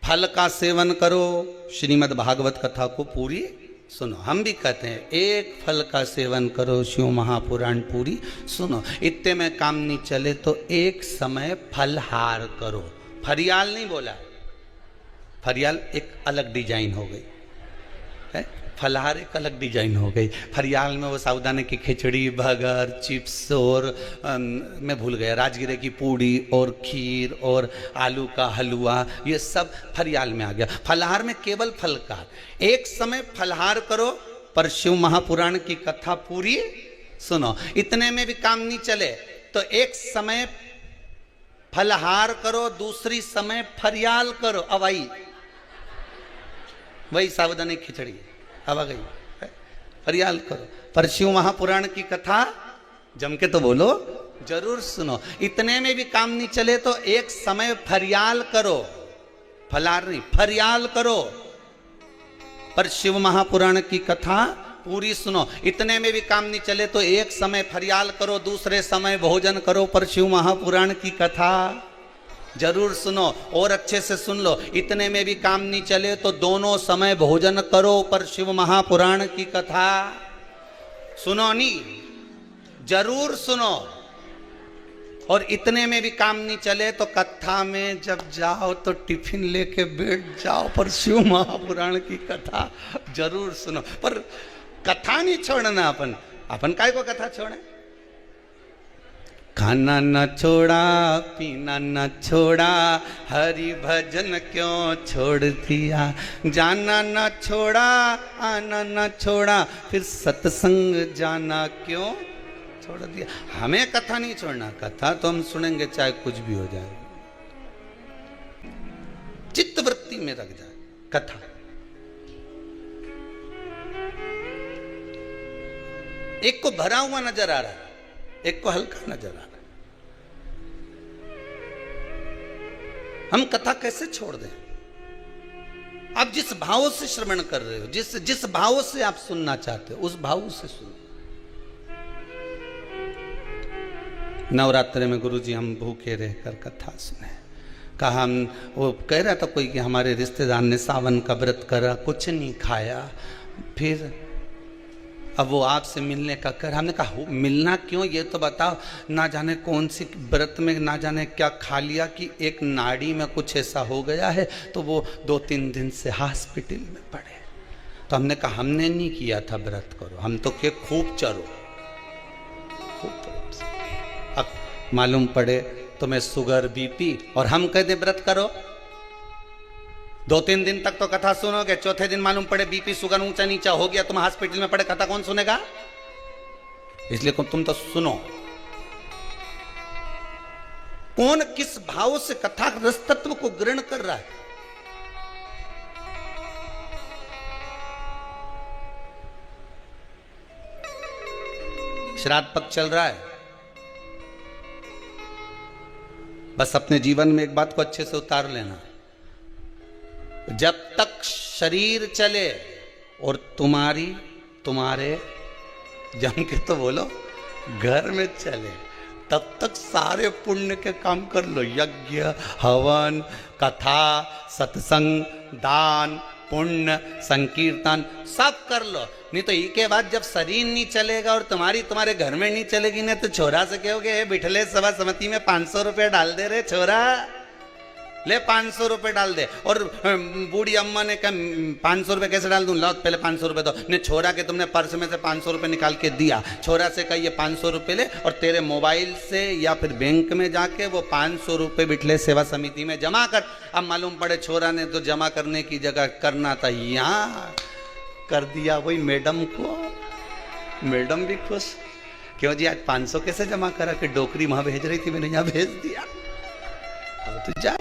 फल का सेवन करो, श्रीमद् भागवत कथा को पूरी सुनो। हम भी कहते हैं एक फल का सेवन करो, शिव महापुराण पूरी सुनो। इतने में काम नहीं चले तो एक समय फलहार करो। फरियाल नहीं बोला, फरियाल एक अलग डिजाइन हो गई, है? फलाहार एक अलग डिजाइन हो गई। फरियाल में वो साबूदाने की खिचड़ी, बर्गर, चिप्स और मैं भूल गया, राजगिरे की पूड़ी और खीर और आलू का हलवा, ये सब फरियाल में आ गया। फलाहार में केवल फल का। एक समय फलाहार करो पर शिव महापुराण की कथा पूरी सुनो। इतने में भी काम नहीं चले तो एक समय फलाहार करो, दूसरी समय फरियाल करो। अब आई वही साबूदाने की खिचड़ी, अब आ गई फरियाल करो। पर शिव महापुराण की कथा जम के तो बोलो, जरूर सुनो। इतने में भी काम नहीं चले तो एक समय फरियाल करो, फलाहार नहीं, फरियाल करो, पर शिव महापुराण की कथा पूरी सुनो। इतने में भी काम नहीं चले तो एक समय फरियाल करो, दूसरे समय भोजन करो, पर शिव महापुराण की कथा जरूर सुनो। और अच्छे से सुन लो, इतने में भी काम नहीं चले तो दोनों समय भोजन करो, पर शिव महापुराण की कथा सुनो नहीं, जरूर सुनो। और इतने में भी काम नहीं चले तो कथा में जब जाओ तो टिफिन लेके बैठ जाओ, पर शिव महापुराण की कथा जरूर सुनो। पर कथा नहीं छोड़ना, अपन काय को कथा छोड़े। खाना न छोड़ा, पीना न छोड़ा, हरि भजन क्यों छोड़ दिया। जाना न छोड़ा, आना न छोड़ा, फिर सत्संग जाना क्यों छोड़ दिया। हमें कथा नहीं छोड़ना, कथा तो हम सुनेंगे चाहे कुछ भी हो जाए, चित्त वृत्ति में रख जाए कथा। एक को भरा हुआ नजर आ रहा है, एक को हल्का नजर आ रहा है। हम कथा कैसे छोड़ दें? आप जिस भाव से श्रवण कर रहे हो, जिस भाव से आप सुनना चाहते हो, उस भाव से सुनो। नवरात्रि में गुरुजी हम भूखे रहकर कथा सुने। कहा हम, वो कह रहा था कोई कि हमारे रिश्तेदार ने सावन का व्रत करा, कुछ नहीं खाया, फिर अब वो आपसे मिलने का कर। हमने कहा मिलना क्यों, ये तो बताओ। ना जाने कौन सी व्रत में ना जाने क्या खा लिया कि एक नाड़ी में कुछ ऐसा हो गया है, तो वो 2-3 दिन से हॉस्पिटल में पड़े। तो हमने कहा हमने नहीं किया था व्रत करो, हम तो के खूब चरो, खूब। अब मालूम पड़े तुम्हें शुगर, बीपी, और हम कहते व्रत करो। 2-3 दिन तक तो कथा सुनोगे, चौथे दिन मालूम पड़े बीपी शुगर ऊंचा नीचा हो गया, तुम हॉस्पिटल में पड़े, कथा कौन सुनेगा? इसलिए तुम तो सुनो। कौन किस भाव से कथा रस तत्व को ग्रहण कर रहा है। श्राद्ध पक्ष चल रहा है, बस अपने जीवन में एक बात को अच्छे से उतार लेना। जब तक शरीर चले और तुम्हारे जम के तो बोलो घर में चले, तब तक सारे पुण्य के काम कर लो। यज्ञ, हवन, कथा, सत्संग, दान, पुण्य, संकीर्तन सब कर लो। नहीं तो इसके बाद जब शरीर नहीं चलेगा और तुम्हारे घर में नहीं चलेगी ना, तो छोरा से कहोगे बिठले सभा समिति में 500 रुपये डाल दे रे छोरा, ले 500 रुपये डाल दे। और बूढ़ी अम्मा ने कहा 500 रुपये कैसे डाल दूं, लो पहले 500 रुपये दो। ने छोरा के तुमने पर्स में से 500 रुपये निकाल के दिया, छोरा से कहा ये 500 रुपये ले और तेरे मोबाइल से या फिर बैंक में जाके वो 500 रुपये बिठले सेवा समिति में जमा कर। अब मालूम पड़े छोरा ने तो जमा करने की जगह करना था यहाँ कर दिया वही मैडम को। मैडम भी खुश, क्यों जी आज 500 कैसे जमा करा, कि डोकरी वहां भेज रही थी, मैंने यहाँ भेज दिया। अब तो जा।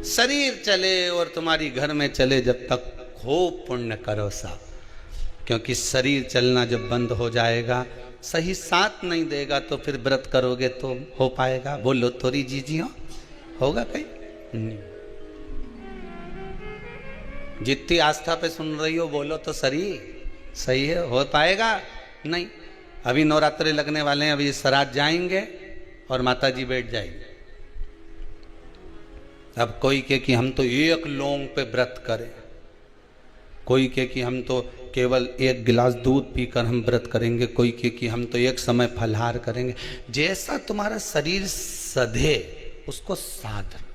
शरीर चले और तुम्हारी घर में चले, जब तक खूब पुण्य करो सा। क्योंकि शरीर चलना जब बंद हो जाएगा, सही साथ नहीं देगा, तो फिर व्रत करोगे तो हो पाएगा? बोलो थोड़ी जीजियो, होगा कहीं नहीं। जितनी आस्था पे सुन रही हो बोलो तो सही है, हो पाएगा नहीं। अभी नवरात्रि लगने वाले हैं, अभी श्राद्ध जाएंगे और माता जी बैठ जाएंगे। अब कोई कहे कि हम तो एक लौंग पे व्रत करें, कोई कहे कि हम तो केवल 1 गिलास दूध पीकर हम व्रत करेंगे, कोई कहे कि हम तो एक समय फलाहार करेंगे। जैसा तुम्हारा शरीर सधे उसको साध लो।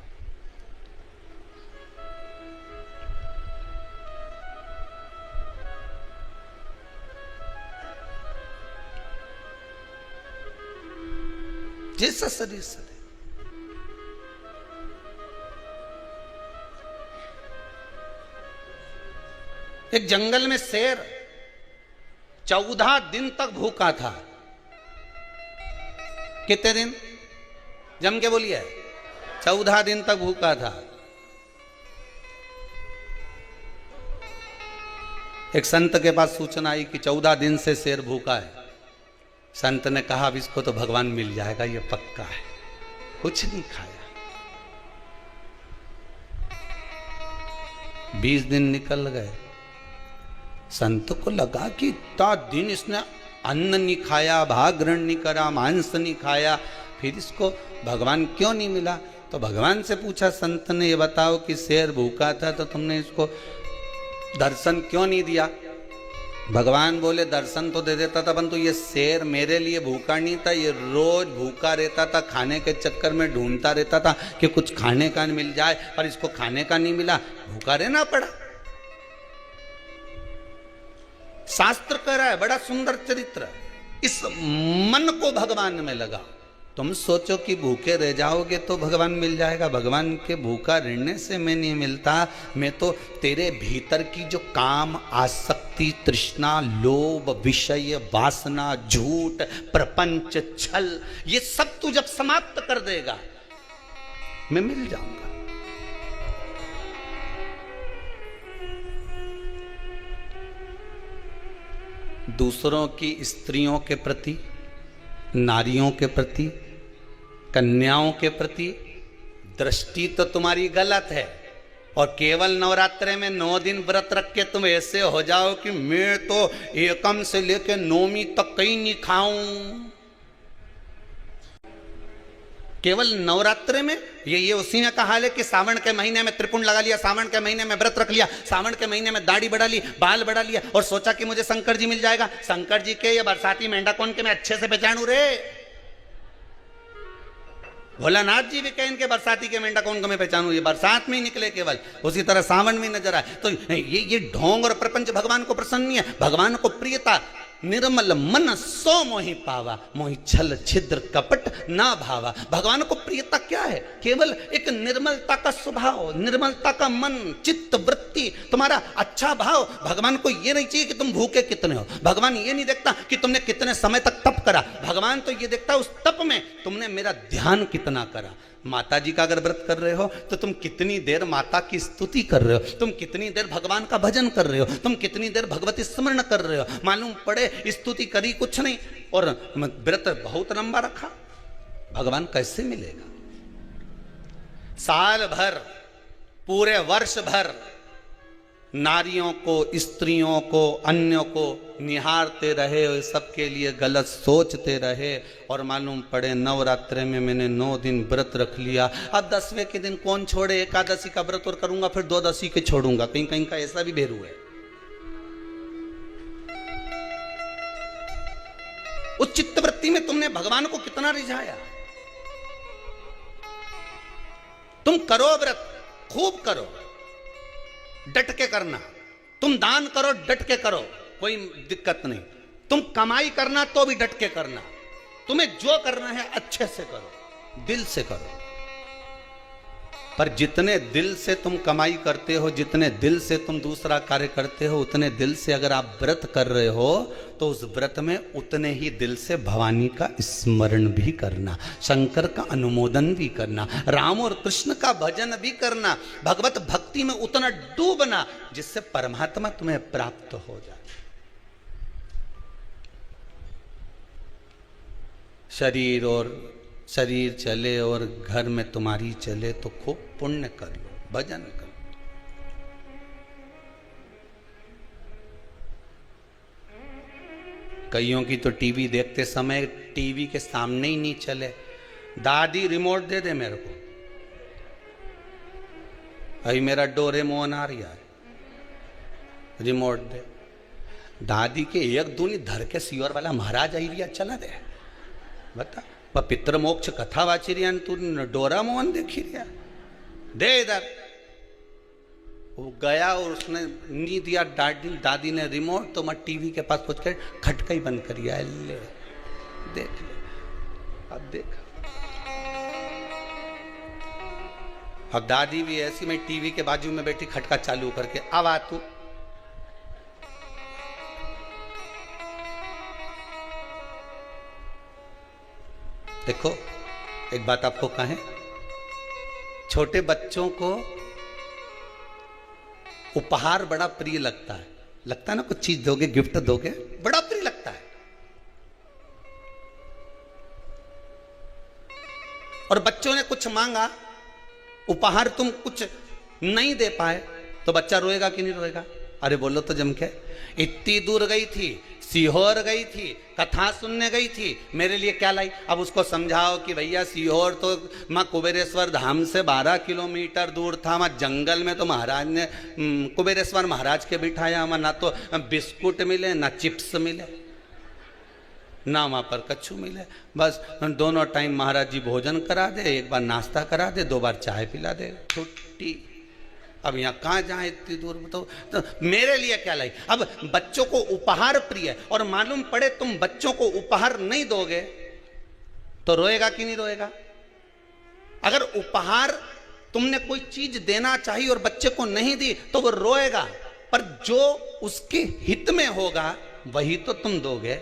जैसा शरीर से एक जंगल में शेर 14 दिन तक भूखा था। कितने दिन? जम के बोलिए। 14 दिन तक भूखा था। एक संत के पास सूचना आई कि 14 दिन से शेर भूखा है। संत ने कहा अब इसको तो भगवान मिल जाएगा, ये पक्का है। कुछ नहीं खाया। 20 दिन निकल गए। संत को लगा कि इतना दिन इसने अन्न नहीं खाया, भाग्रण नहीं करा, मांस नहीं खाया, फिर इसको भगवान क्यों नहीं मिला? तो भगवान से पूछा संत ने, ये बताओ कि शेर भूखा था तो तुमने इसको दर्शन क्यों नहीं दिया? भगवान बोले दर्शन तो दे देता था, परंतु ये शेर मेरे लिए भूखा नहीं था, ये रोज भूखा रहता था, खाने के चक्कर में ढूंढता रहता था कि कुछ खाने का मिल जाए, पर इसको खाने का नहीं मिला, भूखा रहना पड़ा। शास्त्र कह रहा है, बड़ा सुंदर चरित्र। इस मन को भगवान में लगा। तुम सोचो कि भूखे रह जाओगे तो भगवान मिल जाएगा। भगवान के भूखा रहने से मैं नहीं मिलता, मैं तो तेरे भीतर की जो काम, आसक्ति, तृष्णा, लोभ, विषय, वासना, झूठ, प्रपंच, छल, ये सब तू जब समाप्त कर देगा मैं मिल जाऊंगा। दूसरों की स्त्रियों के प्रति, नारियों के प्रति, कन्याओं के प्रति दृष्टि तो तुम्हारी गलत है, और केवल नवरात्रे में 9 दिन व्रत रख के तुम ऐसे हो जाओ कि मैं तो एकम से लेके नौवीं तक कहीं नहीं खाऊं। केवल नवरात्रे में ये उसी में कहा है कि सावन के महीने में त्रिपुंड लगा लिया, सावन के महीने में व्रत रख लिया, सावन के महीने में दाढ़ी बढ़ा ली, बाल बढ़ा लिया, और सोचा कि मुझे शंकर जी मिल जाएगा। शंकर जी के या बरसाती मेंढा कौन के मैं अच्छे से पहचानू रे? भोलानाथ जी भी कहें इनके बरसाती के मेंढा कौन को मैं पहचानू, ये बरसात में ही निकले केवल, उसी तरह सावन में नजर आए। तो ये ढोंग और प्रपंच भगवान को प्रसन्न नहीं है। भगवान को प्रियता निर्मल मन सो मोहि पावा, मोहि छल छिद्र कपट ना भावा। भगवान को प्रियता क्या है? केवल एक निर्मलता का स्वभाव, निर्मलता का मन, चित्त, वृत्ति, तुम्हारा अच्छा भाव। भगवान को ये नहीं चाहिए कि तुम भूखे कितने हो। भगवान ये नहीं देखता कि तुमने कितने समय तक तप करा। भगवान तो ये देखता उस तप में तुमने मेरा ध्यान कितना करा। माता जी का अगर व्रत कर रहे हो तो तुम कितनी देर माता की स्तुति कर रहे हो, तुम कितनी देर भगवान का भजन कर रहे हो, तुम कितनी देर भगवती स्मरण कर रहे हो। मालूम पड़े स्तुति करी कुछ नहीं और व्रत बहुत लंबा रखा, भगवान कैसे मिलेगा? साल भर, पूरे वर्ष भर नारियों को, स्त्रियों को, अन्यों को निहारते रहे, सबके लिए गलत सोचते रहे, और मालूम पड़े नवरात्रे में मैंने 9 दिन व्रत रख लिया। अब 10वें के दिन कौन छोड़े? एकादशी का व्रत और करूंगा, फिर 12 के छोड़ूंगा। कहीं कहीं का ऐसा भी भेरू है। उस चित्तवृत्ति में तुमने भगवान को कितना रिझाया? तुम करो व्रत, खूब करो, डट के करना। तुम दान करो, डट के करो, कोई दिक्कत नहीं। तुम कमाई करना तो भी डट के करना। तुम्हें जो करना है अच्छे से करो, दिल से करो। पर जितने दिल से तुम कमाई करते हो, जितने दिल से तुम दूसरा कार्य करते हो, उतने दिल से अगर आप व्रत कर रहे हो तो उस व्रत में उतने ही दिल से भवानी का स्मरण भी करना, शंकर का अनुमोदन भी करना, राम और कृष्ण का भजन भी करना, भगवत भक्ति में उतना डूबना जिससे परमात्मा तुम्हें प्राप्त हो जाए। शरीर चले और घर में तुम्हारी चले तो खूब पुण्य कर लो, भजन कर लो। कईयों की तो टीवी देखते समय टीवी के सामने ही नहीं चले। दादी रिमोट दे दे मेरे को, अभी मेरा डोरेमोन आ रहा है, रिमोट दे। दादी के एक दूनी धर के सियोर वाला महाराज आई रिया चला दे, बता। वह पितृ मोक्ष कथा वाची रिया तू डोरा मोहन देखी रिया, दे इधर। वो गया और उसने नी दिया, दादी ने रिमोट, तो मैं टीवी के पास पहुंच कर खटका ही बंद करिया, ले देख ले। अब देख, अब दादी भी ऐसी, मैं टीवी के बाजू में बैठी खटका चालू करके, अब आ तू। देखो एक बात आपको कहें, छोटे बच्चों को उपहार बड़ा प्रिय लगता है, लगता है ना, कुछ चीज दोगे, गिफ्ट दोगे, बड़ा प्रिय लगता है। और बच्चों ने कुछ मांगा, उपहार तुम कुछ नहीं दे पाए, तो बच्चा रोएगा कि नहीं रोएगा? अरे बोलो तो जम के। इतनी दूर गई थी, सीहोर गई थी, कथा सुनने गई थी, मेरे लिए क्या लाई? अब उसको समझाओ कि भैया सीहोर तो माँ कुबेरेश्वर धाम से 12 किलोमीटर दूर था, वहाँ जंगल में तो महाराज ने कुबेरेश्वर महाराज के बिठाया, वहाँ ना तो बिस्कुट मिले ना चिप्स मिले ना वहाँ पर कच्छू मिले, बस दोनों टाइम महाराज जी भोजन करा दे, एक बार नाश्ता करा दे, 2 बार चाय पिला दे, छुट्टी। अब यहाँ कहाँ जाए इतनी दूर, बताओ। तो मेरे लिए क्या लाई? अब बच्चों को उपहार प्रिय है, और मालूम पड़े तुम बच्चों को उपहार नहीं दोगे तो रोएगा कि नहीं रोएगा? अगर उपहार तुमने कोई चीज देना चाहिए और बच्चे को नहीं दी तो वो रोएगा, पर जो उसके हित में होगा वही तो तुम दोगे।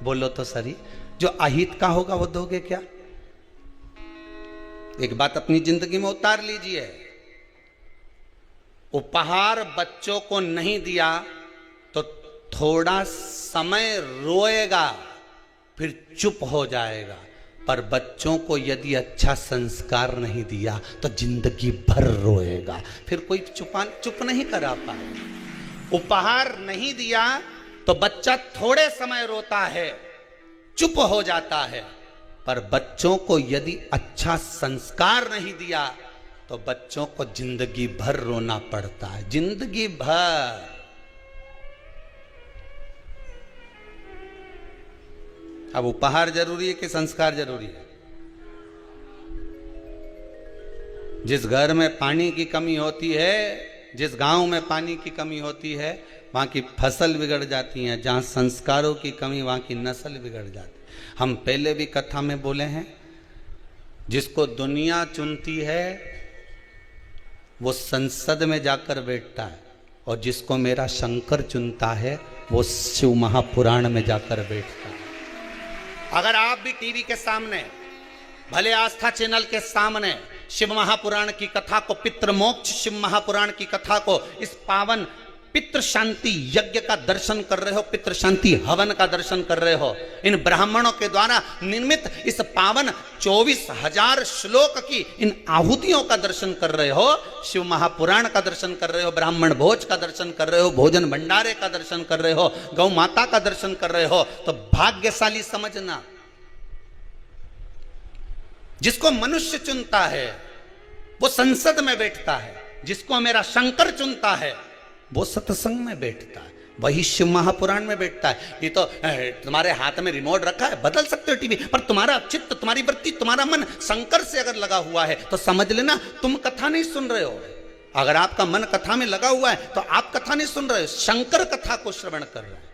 बोलो तो सही, जो अहित का होगा वो दोगे क्या? एक बात अपनी जिंदगी में उतार लीजिए, उपहार बच्चों को नहीं दिया तो थोड़ा समय रोएगा, फिर चुप हो जाएगा, पर बच्चों को यदि अच्छा संस्कार नहीं दिया तो जिंदगी भर रोएगा, फिर कोई चुप नहीं करा पाए। उपहार नहीं दिया तो बच्चा थोड़े समय रोता है, चुप हो जाता है, पर बच्चों को यदि अच्छा संस्कार नहीं दिया तो बच्चों को जिंदगी भर रोना पड़ता है, जिंदगी भर। अब उपहार जरूरी है कि संस्कार जरूरी है? जिस घर में पानी की कमी होती है, जिस गांव में पानी की कमी होती है, वहां की फसल बिगड़ जाती है, जहां संस्कारों की कमी वहां की नस्ल बिगड़ जाती है। हम पहले भी कथा में बोले हैं, जिसको दुनिया चुनती है वो संसद में जाकर बैठता है, और जिसको मेरा शंकर चुनता है वो शिव महापुराण में जाकर बैठता है। अगर आप भी टीवी के सामने, भले आस्था चैनल के सामने शिव महापुराण की कथा को, पितृ मोक्ष शिव महापुराण की कथा को, इस पावन पितृ शांति यज्ञ का दर्शन कर रहे हो, पितृ शांति हवन का दर्शन कर रहे हो, इन ब्राह्मणों के द्वारा निर्मित इस पावन 24,000 श्लोक की इन आहुतियों का दर्शन कर रहे हो, शिव महापुराण का दर्शन कर रहे हो, ब्राह्मण भोज का दर्शन कर रहे हो, भोजन भंडारे का दर्शन कर रहे हो, गौ माता का दर्शन कर रहे हो, तो भाग्यशाली समझना। जिसको मनुष्य चुनता है वो संसद में बैठता है, जिसको मेरा शंकर चुनता है वो सत्संग में बैठता है, वही शिव महापुराण में बैठता है। ये तो तुम्हारे हाथ में रिमोट रखा है, बदल सकते हो टीवी, पर तुम्हारा चित्त, तुम्हारी वृत्ति, तुम्हारा मन शंकर से अगर लगा हुआ है तो समझ लेना तुम कथा नहीं सुन रहे हो। अगर आपका मन कथा में लगा हुआ है तो आप कथा नहीं सुन रहे हो, शंकर कथा को श्रवण कर रहे हैं,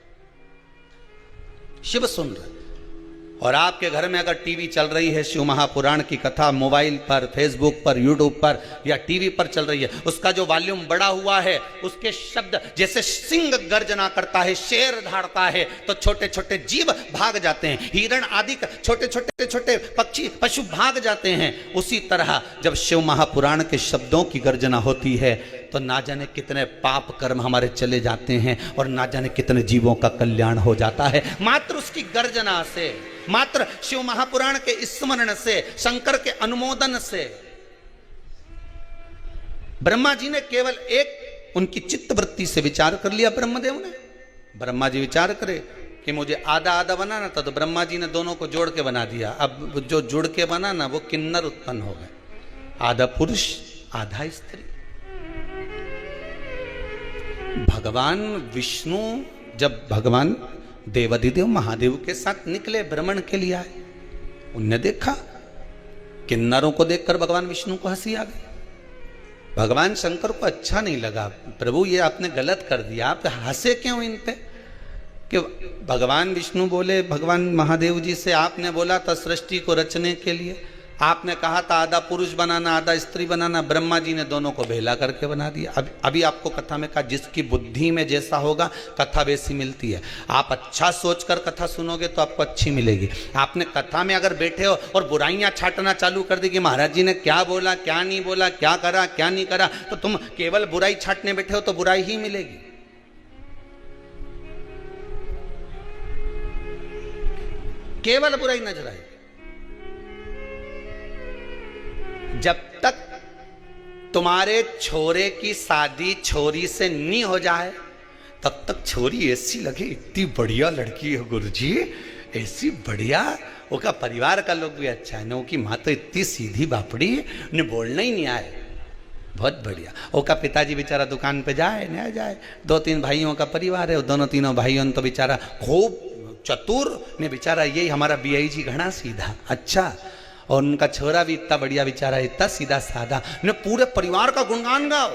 शिव सुन रहे हैं। और आपके घर में अगर टीवी चल रही है, शिव महापुराण की कथा मोबाइल पर, फेसबुक पर, यूट्यूब पर या टीवी पर चल रही है, उसका जो वॉल्यूम बढ़ा हुआ है, उसके शब्द जैसे सिंह गर्जना करता है, शेर धाड़ता है, तो छोटे छोटे जीव भाग जाते हैं, हिरण आदि छोटे छोटे छोटे पक्षी पशु भाग जाते हैं। उसी तरह जब शिव महापुराण के शब्दों की गर्जना होती है तो ना जाने कितने पाप कर्म हमारे चले जाते हैं और ना जाने कितने जीवों का कल्याण हो जाता है, मात्र उसकी गर्जना से, मात्र शिव महापुराण के स्मरण से, शंकर के अनुमोदन से। ब्रह्मा जी ने केवल एक उनकी चित्त वृत्ति से विचार कर लिया, ब्रह्मदेव ने। ब्रह्मा जी विचार करे कि मुझे आधा आधा बनाना था, तो ब्रह्मा जी ने दोनों को जोड़ के बना दिया। अब जो जुड़ के बना ना वो किन्नर उत्पन्न हो गए, आधा पुरुष आधा स्त्री। भगवान विष्णु जब भगवान देवाधिदेव महादेव के साथ निकले, भ्रमण के लिए आए, उनने देखा, किन्नरों को देखकर भगवान विष्णु को हंसी आ गई। भगवान शंकर को अच्छा नहीं लगा, प्रभु ये आपने गलत कर दिया, आप हंसे क्यों इन पे? कि भगवान विष्णु बोले भगवान महादेव जी से, आपने बोला था सृष्टि को रचने के लिए, आपने कहा था आधा पुरुष बनाना आधा स्त्री बनाना, ब्रह्मा जी ने दोनों को भेला करके बना दिया। अभी आपको कथा में कहा जिसकी बुद्धि में जैसा होगा कथा वैसी मिलती है। आप अच्छा सोचकर कथा सुनोगे तो आपको अच्छी मिलेगी। आपने कथा में अगर बैठे हो और बुराइयां छाटना चालू कर दी कि महाराज जी ने क्या बोला क्या नहीं बोला, क्या करा क्या नहीं करा, तो तुम केवल बुराई छाटने बैठे हो तो बुराई ही मिलेगी। केवल बुराई नजर आएगी। जब तक तुम्हारे छोरे की शादी छोरी से नहीं हो जाए तब तक छोरी ऐसी लगे इतनी बढ़िया लड़की है गुरुजी, ऐसी बढ़िया, उसका परिवार का लोग भी अच्छा है ना, उसकी माँ तो इतनी सीधी बापड़ी, उन्हें बोलना ही नहीं आए, बहुत बढ़िया। उसका पिताजी बेचारा दुकान पे जाए न जाए, 2-3 भाइयों का परिवार है, दोनों तीनों भाइयों तो बेचारा खूब चतुर ने, बेचारा यही हमारा बीआई जी घना सीधा अच्छा, और उनका छोरा भी इतना बढ़िया बेचारा, इतना सीधा साधा, ने पूरे परिवार का गुणगान गाओ।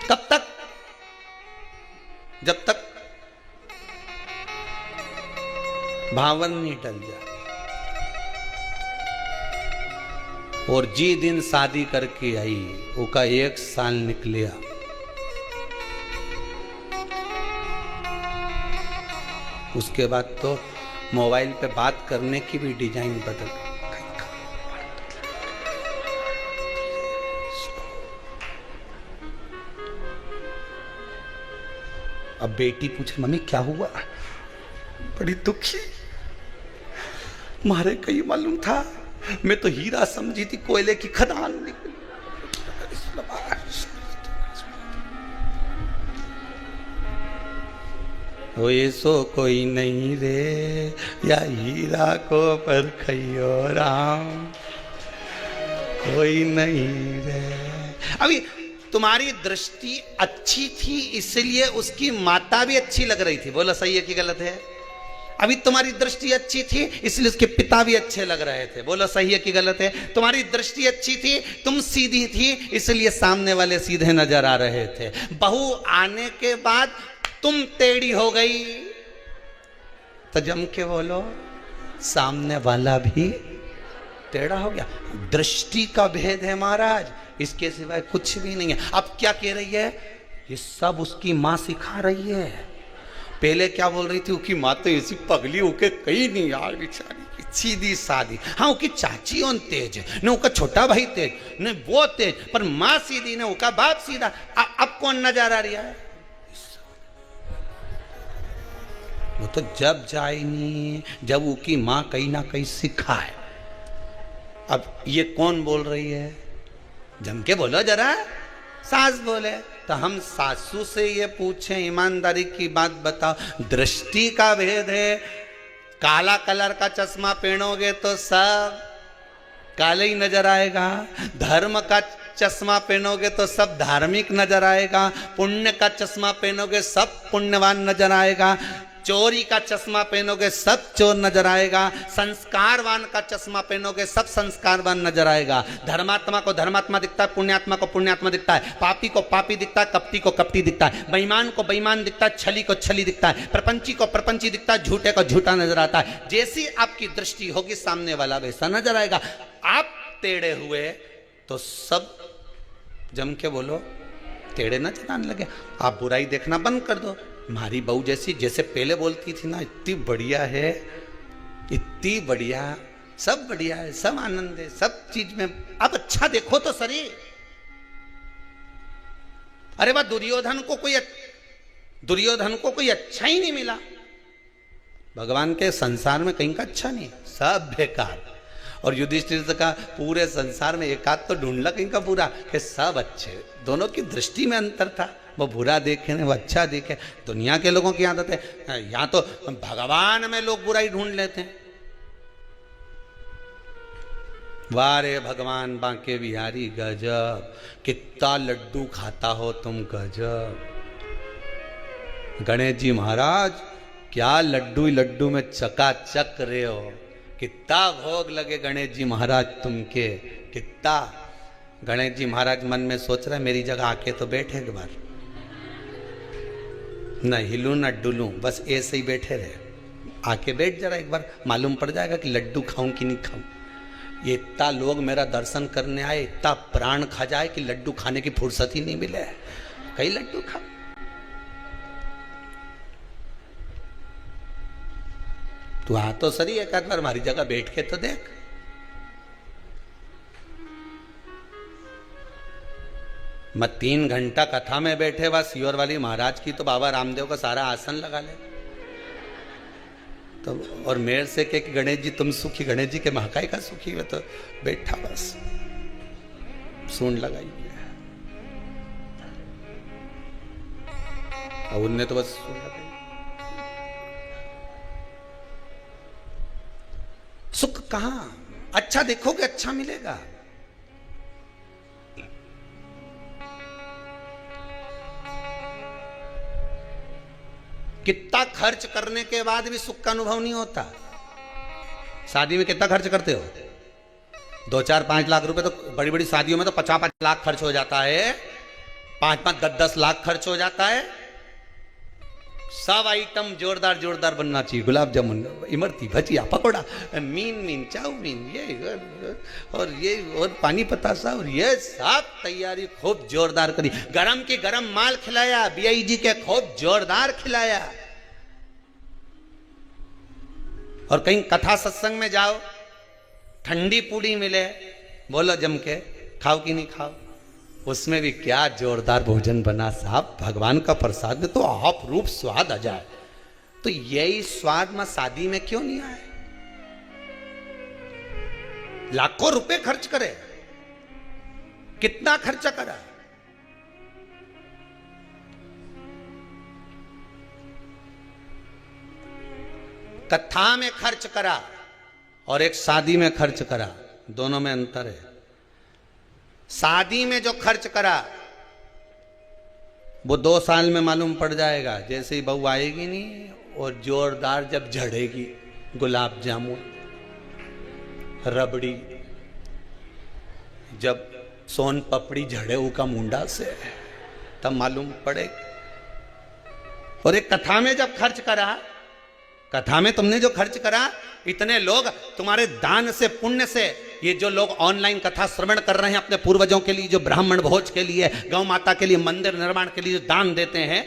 कब तक? जब तक भावन नहीं टल जाए। और जी दिन शादी करके आई, उसका 1 साल निकलिया, उसके बाद तो मोबाइल पे बात करने की भी डिजाइन बदल। अब बेटी पूछे मम्मी क्या हुआ? बड़ी दुखी, मारे कहीं मालूम था, मैं तो हीरा समझी थी, कोयले की खदान निकली। वो ऐसो कोई नहीं रे, या हीरा को परखियो राम, कोई नहीं रे। अभी तुम्हारी दृष्टि अच्छी थी इसलिए उसकी माता भी अच्छी लग रही थी, बोलो सही है कि गलत है? अभी तुम्हारी दृष्टि अच्छी थी इसलिए उसके पिता भी अच्छे लग रहे थे, बोलो सही है कि गलत है? तुम्हारी दृष्टि अच्छी थी, तुम सीधी थी इसलिए सामने वाले सीधे नजर आ रहे थे। बहू आने के बाद तुम टेढ़ी हो गई तो जम के बोलो सामने वाला भी टेढ़ा हो गया। दृष्टि का भेद है महाराज, इसके सिवाय कुछ भी नहीं है। अब क्या कह रही है? ये सब उसकी माँ सिखा रही है। पहले क्या बोल रही थी? उसकी माँ तो ऐसी पगली होके कहीं नहीं यार, बेचारी सीधी सादी। हाँ उसकी चाची और तेज है, न उसका छोटा भाई तेज, न वो तेज, पर माँ सीधी, न उसका बाप सीधा। अब कौन नजर आ रहा है? वो तो जब जाए नहीं जब उसकी माँ कहीं ना कहीं सिखाए। अब ये कौन बोल रही है? जम के बोलो जरा, सास बोले। तो हम सासू से ये पूछें, ईमानदारी की बात बताओ, दृष्टि का भेद है। काला कलर का चश्मा पहनोगे तो सब काले ही नजर आएगा, धर्म का चश्मा पहनोगे तो सब धार्मिक नजर आएगा, पुण्य का चश्मा पहनोगे सब पुण्यवान नजर आएगा, चोरी का चश्मा पहनोगे सब चोर नजर आएगा, संस्कारवान का चश्मा पहनोगे सब संस्कारवान नजर आएगा। धर्मात्मा को धर्मात्मा दिखता है, पुण्यात्मा को पुण्यात्मा दिखता है, पापी को पापी दिखता है, कपटी को कपटी दिखता है, बेईमान को बेईमान दिखता है, छली को छली दिखता है, प्रपंची को प्रपंची दिखता है, झूठे को झूठा नजर आता है। जैसी आपकी दृष्टि होगी सामने वाला वैसा नजर आएगा। आप टेढ़े हुए तो सब जम के बोलो टेढ़े न चलाने लगे। आप बुराई देखना बंद कर दो। हमारी बहू जैसे पहले बोलती थी ना, इतनी बढ़िया है, इतनी बढ़िया, सब बढ़िया है, सब आनंद है, सब चीज में। अब अच्छा देखो तो सही। अरे वाह, दुर्योधन को कोई अच्छा ही नहीं मिला। भगवान के संसार में कहीं का अच्छा नहीं, सब बेकार। और युधिष्ठिर का पूरे संसार में एक आध तो ढूंढला कहीं का बुरा, कि सब अच्छे। दोनों की दृष्टि में अंतर था, वो बुरा देखे वो अच्छा देखे। दुनिया के लोगों की आदत है, यहाँ तो भगवान में लोग बुराई ढूंढ लेते हैं। वारे भगवान बांके बिहारी गजब, कितना लड्डू खाता हो तुम गजब। गणेश जी महाराज क्या लड्डू ही लड्डू में चकाचक रहे हो, कितना भोग लगे गणेश जी महाराज तुमके, कितना। गणेश जी महाराज मन में सोच रहे मेरी जगह आके तो बैठे एक बार, न हिलूं न डुलूं, बस ऐसे ही बैठे रहे। आके बैठ जरा एक बार, मालूम पड़ जाएगा कि लड्डू खाऊं कि नहीं खाऊं। ये इतना लोग मेरा दर्शन करने आए, इतना प्राण खा जाए कि लड्डू खाने की फुर्सत ही नहीं मिले, कई लड्डू खा। तू आ तो सही एक आध बार हमारी जगह बैठ के तो देख। मैं 3 घंटा कथा में बैठे बस सियोर वाली महाराज की तो बाबा रामदेव का सारा आसन लगा ले तो, और मेरे से कि गणेश जी तुम सुखी, गणेश जी के महाकाय का सुखी है, तो बैठा बस सूंड लगाई और उनने तो बस सूंड लगाई। सुख कहां? अच्छा देखोगे अच्छा मिलेगा। कितना खर्च करने के बाद भी सुख का अनुभव नहीं होता। शादी में कितना खर्च करते हो? 2-4-5 लाख रुपए तो बड़ी बड़ी शादियों में तो 50-50 लाख खर्च हो जाता है, 5-5 10-10 लाख खर्च हो जाता है। सब आइटम जोरदार जोरदार बनना चाहिए, गुलाब जामुन, इमरती, भजिया, पकोड़ा, मीन चाउमीन, ये और पानी पतासा, और ये सब तैयारी खूब जोरदार करी। गरम की गरम माल खिलाया, बीआई जी के खूब जोरदार खिलाया। और कहीं कथा सत्संग में जाओ, ठंडी पूड़ी मिले, बोलो जम के खाओ कि नहीं खाओ, उसमें भी क्या जोरदार भोजन बना साहब, भगवान का प्रसाद में तो आप रूप स्वाद आ जाए। तो यही स्वाद में शादी में क्यों नहीं आए? लाखों रुपए खर्च करे, कितना खर्चा करा। कथा में खर्च करा और एक शादी में खर्च करा, दोनों में अंतर है। शादी में जो खर्च करा वो 2 साल में मालूम पड़ जाएगा, जैसे ही बहू आएगी नहीं और जोरदार जब झड़ेगी, गुलाब जामुन, रबड़ी, जब सोन पपड़ी झड़े उका मुंडा से, तब मालूम पड़ेगा। और एक कथा में जब खर्च करा, कथा में तुमने जो खर्च करा, इतने लोग तुम्हारे दान से, पुण्य से, ये जो लोग ऑनलाइन कथा श्रवण कर रहे हैं अपने पूर्वजों के लिए, जो ब्राह्मण भोज के लिए, गौ माता के लिए, मंदिर निर्माण के लिए जो दान देते हैं,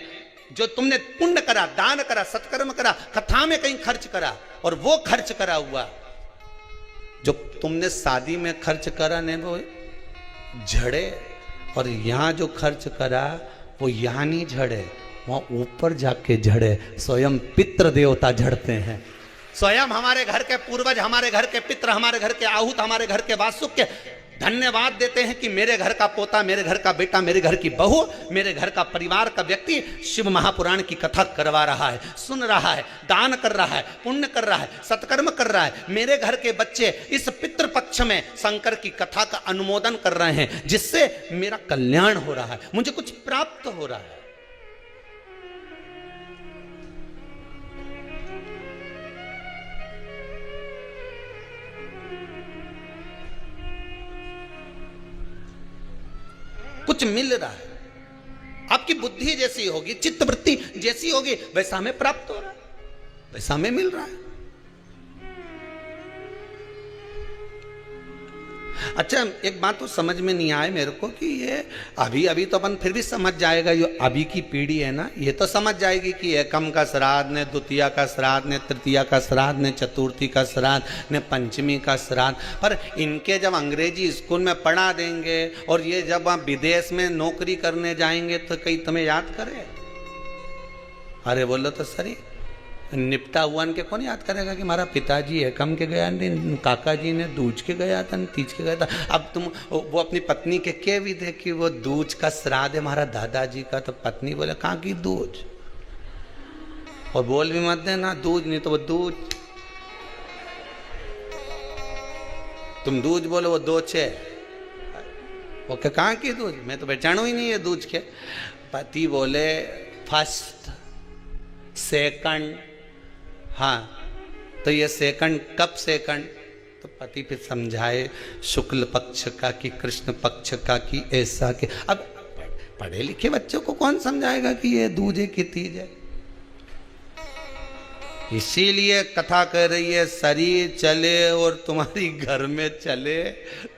जो तुमने पुण्य करा, दान करा, सत्कर्म करा, कथा में कहीं खर्च करा, और वो खर्च करा हुआ जो तुमने शादी में खर्च करा ने वो झड़े, और यहां जो खर्च करा वो यहां नहीं झड़े, वहां ऊपर जाके झड़े। स्वयं पितृ देवता झड़ते हैं, स्वयं हमारे घर के पूर्वज, हमारे घर के पितृ, हमारे घर के आहूत, हमारे घर के वासुक के धन्यवाद देते हैं कि मेरे घर का पोता, मेरे घर का बेटा, मेरे घर की बहू, मेरे घर का परिवार का व्यक्ति शिव महापुराण की कथा करवा रहा है, सुन रहा है, दान कर रहा है, पुण्य कर रहा है, सत्कर्म कर रहा है। मेरे घर के बच्चे इस पितृपक्ष में शंकर की कथा का अनुमोदन कर रहे हैं, जिससे मेरा कल्याण हो रहा है, मुझे कुछ प्राप्त हो रहा है। कुछ मिल रहा है। आपकी बुद्धि जैसी होगी, चित्तवृत्ति जैसी होगी, वैसा हमें प्राप्त हो रहा है, वैसा हमें मिल रहा है। अच्छा, एक बात तो समझ में नहीं आए मेरे को कि ये अभी तो अपन फिर भी समझ जाएगा, ये अभी की पीढ़ी है ना, ये तो समझ जाएगी कि एकम का श्राद्ध ने, द्वितीया का श्राद्ध ने, तृतीया का श्राद्ध ने, चतुर्थी का श्राद्ध ने, पंचमी का श्राद्ध। पर इनके जब अंग्रेजी स्कूल में पढ़ा देंगे और ये जब आप विदेश में नौकरी करने जाएंगे तो कहीं तुम्हें याद करे? अरे बोलो तो सही, निपटा हुआ के कौन याद करेगा कि हमारा पिताजी एकम के गया, काका जी ने दूज के गया था, तीज के गया था। अब तुम वो अपनी पत्नी के कह भी दे कि वो दूज का श्राद्ध है हमारा दादाजी का, तो पत्नी बोले कहाँ की दूज, और बोल भी मत देना दूज, नहीं तो वो दूज, तुम दूज बोलो वो दोचे, वो कहाँ की दूज, मैं तो पहचानू ही नहीं है दूज के। पति बोले फर्स्ट, सेकंड, हाँ, तो ये सेकंड कब सेकंड, तो पति फिर समझाए शुक्ल पक्ष का कि कृष्ण पक्ष का कि ऐसा के। अब पढ़े लिखे बच्चों को कौन समझाएगा कि ये दूजे की तीज है। इसीलिए कथा कह रही है शरीर चले और तुम्हारी घर में चले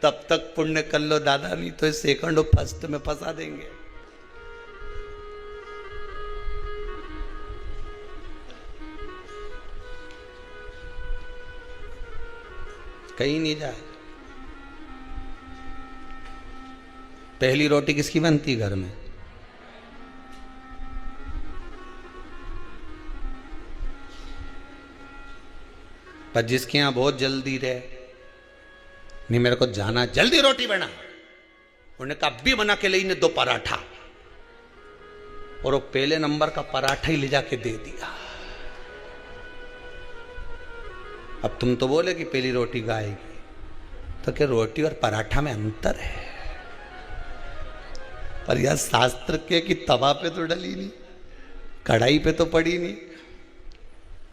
तब तक पुण्य कर लो दादा, नहीं तो सेकंड और फर्स्ट में फंसा देंगे। कहीं नहीं जाए। पहली रोटी किसकी बनती घर में? पर जिसके यहां बहुत जल्दी रहे, नहीं मेरे को जाना, जल्दी रोटी बना, उन्होंने कहा अभी बना के लेने 2 पराठा, और वो पहले नंबर का पराठा ही ले जाके दे दिया। अब तुम तो बोले कि पहली रोटी गाएगी, तो क्या रोटी और पराठा में अंतर है? पर यह शास्त्र के कि तवा पे तो डली नहीं, कढ़ाई पे तो पड़ी नहीं,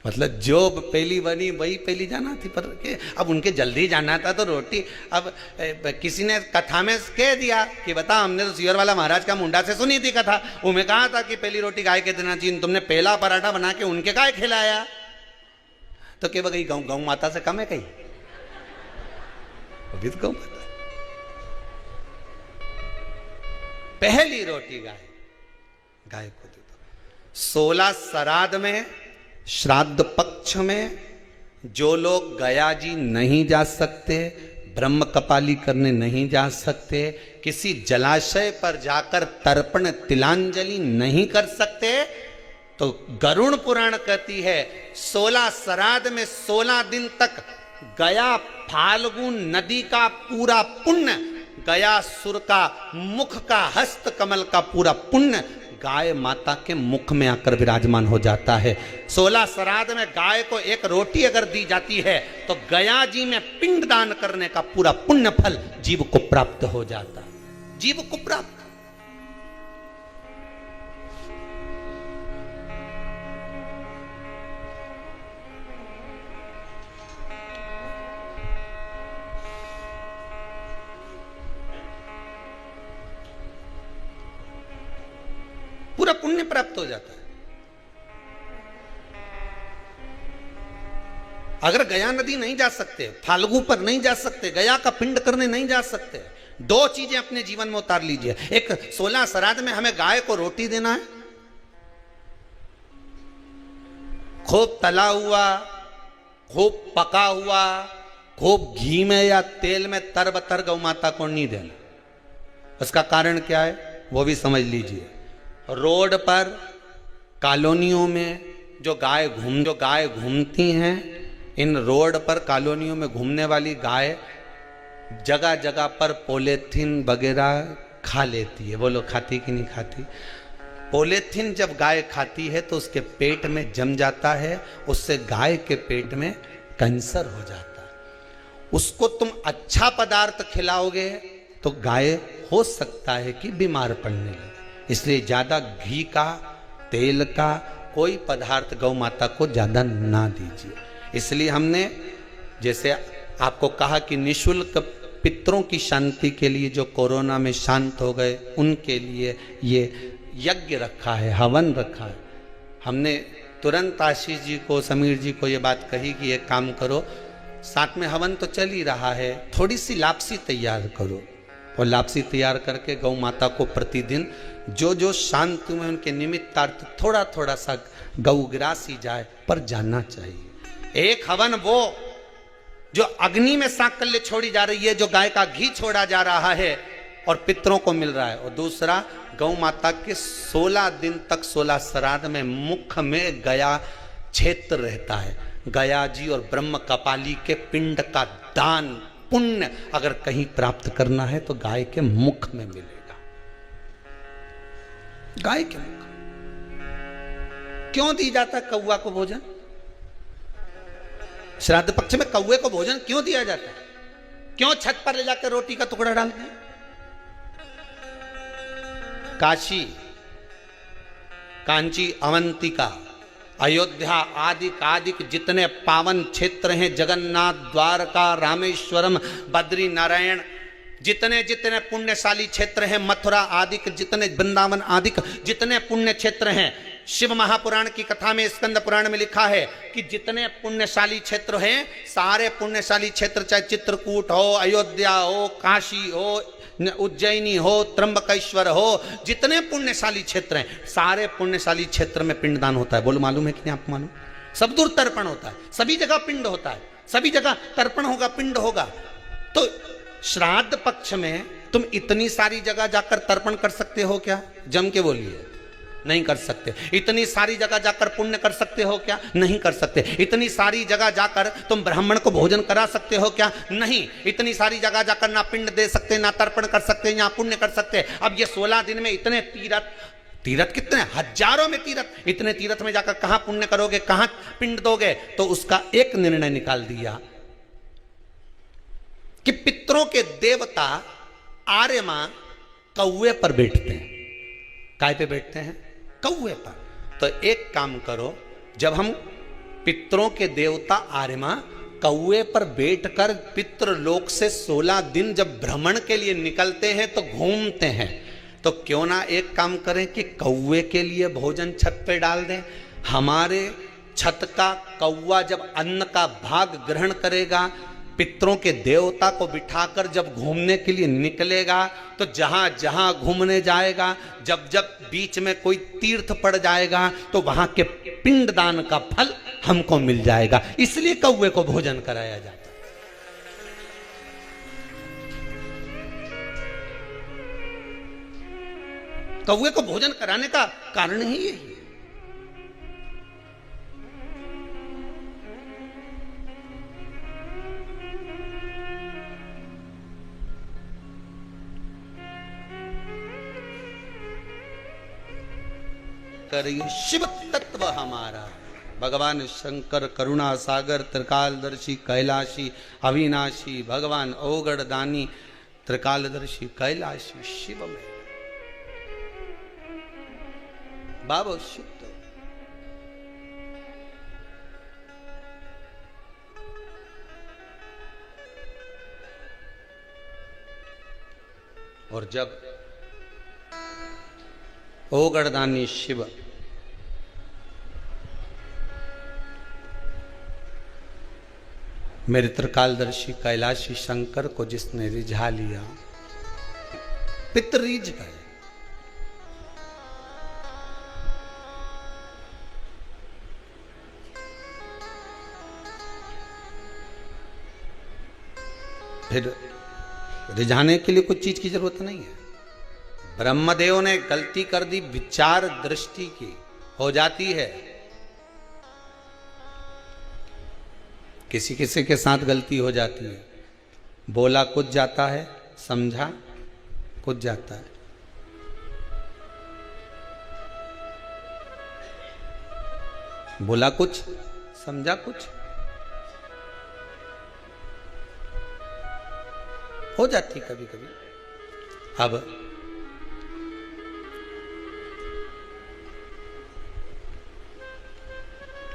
मतलब जो पहली बनी वही पहली जाना थी। पर अब उनके जल्दी जाना था तो रोटी, अब किसी ने कथा में कह दिया कि बता हमने तो सियर वाला महाराज का मुंडा से सुनी थी कथा, उन्हें कहा था कि पहली रोटी गाय के देना चाहिए, तुमने पहला पराठा बना के उनके गाय खिलाया, तो क्या गई गौ माता से कम है कहीं? अभी तो गौ माता पहली रोटी गाय को दे दो। 16 श्राद्ध में, श्राद्ध पक्ष में जो लोग गया जी नहीं जा सकते, ब्रह्म कपाली करने नहीं जा सकते, किसी जलाशय पर जाकर तर्पण तिलांजलि नहीं कर सकते, तो गरुड़ पुराण कहती है 16 श्राद्ध में 16 दिन तक गया फाल्गुन नदी का पूरा पुण्य, गया सुर का मुख का हस्त कमल का पूरा पुण्य गाय माता के मुख में आकर विराजमान हो जाता है। 16 श्राद्ध में गाय को एक रोटी अगर दी जाती है तो गया जी में पिंड दान करने का पूरा पुण्य फल जीव को प्राप्त हो जाता है, जीव को प्राप्त। पूरा पुण्य प्राप्त हो जाता है। अगर गया नदी नहीं जा सकते, फाल्गु पर नहीं जा सकते, गया का पिंड करने नहीं जा सकते, 2 चीजें अपने जीवन में उतार लीजिए। एक 16 श्राद्ध में हमें गाय को रोटी देना है, खूब तला हुआ, खूब पका हुआ, खूब घी में या तेल में तरबतर गौ माता को नहीं देना। उसका कारण क्या है वो भी समझ लीजिए। रोड पर कॉलोनियों में जो गाय घूमती हैं, इन रोड पर कॉलोनियों में घूमने वाली गाय जगह जगह पर पॉलीथीन वगैरह खा लेती है। वो लोग खाती कि नहीं खाती? पॉलीथीन जब गाय खाती है तो उसके पेट में जम जाता है, उससे गाय के पेट में कैंसर हो जाता है। उसको तुम अच्छा पदार्थ खिलाओगे तो गाय हो सकता है कि बीमार पड़ने लगे। इसलिए ज्यादा घी का, तेल का कोई पदार्थ गौ माता को ज्यादा ना दीजिए। इसलिए हमने जैसे आपको कहा कि निशुल्क पितरों की शांति के लिए जो कोरोना में शांत हो गए उनके लिए ये यज्ञ रखा है, हवन रखा है। हमने तुरंत आशीष जी को, समीर जी को ये बात कही कि एक काम करो, साथ में हवन तो चल ही रहा है, थोड़ी सी लापसी तैयार करो, और लापसी तैयार करके गौ माता को प्रतिदिन जो जो शांति में उनके निमित्तार्थ थोड़ा थोड़ा सा गौ ग्रासी जाए, पर जाना चाहिए। एक हवन वो जो अग्नि में सांकल्य छोड़ी जा रही है, जो गाय का घी छोड़ा जा रहा है और पितरों को मिल रहा है, और दूसरा गौ माता के 16 दिन तक 16 श्राद्ध में मुख में गया क्षेत्र रहता है। गया जी और ब्रह्म कपाली के पिंड का दान पुण्य अगर कहीं प्राप्त करना है तो गाय के मुख में मिलेगा। गाय के मुख क्यों दी जाता है कौवा को भोजन? श्राद्ध पक्ष में कौवे को भोजन क्यों दिया जाता है? क्यों छत पर ले जाकर रोटी का टुकड़ा डालते हैं? काशी, कांची, अवंतिका अयोध्या आदि जितने पावन क्षेत्र हैं, जगन्नाथ, द्वारका, रामेश्वरम, बद्री नारायण, जितने जितने पुण्यशाली क्षेत्र हैं, मथुरा आदि जितने, वृंदावन आदि जितने पुण्य क्षेत्र हैं, शिव महापुराण की कथा में, स्कंद पुराण में लिखा है कि जितने पुण्यशाली क्षेत्र हैं, सारे पुण्यशाली क्षेत्र, चाहे चित्रकूट हो, अयोध्या हो, काशी हो, उज्जैनी हो, त्र्यंबकेश्वर हो, जितने पुण्यशाली क्षेत्र हैं, सारे पुण्यशाली क्षेत्र में पिंडदान होता है। बोलो मालूम है कि नहीं आपको? मालूम? सब दूर तर्पण होता है, सभी जगह पिंड होता है, सभी जगह तर्पण होगा, पिंड होगा। तो श्राद्ध पक्ष में तुम इतनी सारी जगह जाकर तर्पण कर सकते हो क्या? जम के बोलिए, नहीं कर सकते। इतनी सारी जगह जाकर पुण्य कर सकते हो क्या? नहीं कर सकते। इतनी सारी जगह जाकर तुम ब्राह्मण को भोजन करा सकते हो क्या? नहीं। इतनी सारी जगह जाकर ना पिंड दे सकते, ना तर्पण कर सकते, ना पुण्य कर सकते। अब ये 16 दिन में इतने तीर्थ कितने, हजारों में तीर्थ, इतने तीर्थ में जाकर कहां पुण्य करोगे, कहां पिंड दोगे? तो उसका एक निर्णय निकाल दिया कि पितरों के देवता आर्यमा कौवे पर बैठते हैं। काय पे बैठते हैं? कौवे पर। तो एक काम करो, जब हम पितरों के देवता आर्यमा कौवे पर बैठकर पितृलोक से 16 दिन जब भ्रमण के लिए निकलते हैं तो घूमते हैं, तो क्यों ना एक काम करें कि कौवे के लिए भोजन छत पे डाल दें। हमारे छत का कौवा जब अन्न का भाग ग्रहण करेगा, पितरों के देवता को बिठाकर जब घूमने के लिए निकलेगा, तो जहां जहां घूमने जाएगा, जब जब बीच में कोई तीर्थ पड़ जाएगा, तो वहां के पिंडदान का फल हमको मिल जाएगा। इसलिए कौवे को भोजन कराया जाता है। कौवे को भोजन कराने का कारण ही यही है। करिए शिव तत्व हमारा, भगवान शंकर करुणा सागर, त्रिकालदर्शी कैलाशी अविनाशी, भगवान ओगड़ दानी त्रिकालदर्शी कैलाशी शिव में बाबो शुद्ध। और जब ओगड़दानी शिव मेरे त्रिकालदर्शी कैलाशी शंकर को जिसने रिझा लिया, पितर रिझ गए। फिर रिझाने के लिए कुछ चीज की जरूरत नहीं है। ब्रह्मदेव ने गलती कर दी, विचार दृष्टि की हो जाती है। किसी किसी के साथ गलती हो जाती है, बोला कुछ जाता है, समझा कुछ जाता है। बोला कुछ, समझा कुछ, हो जाती कभी कभी। अब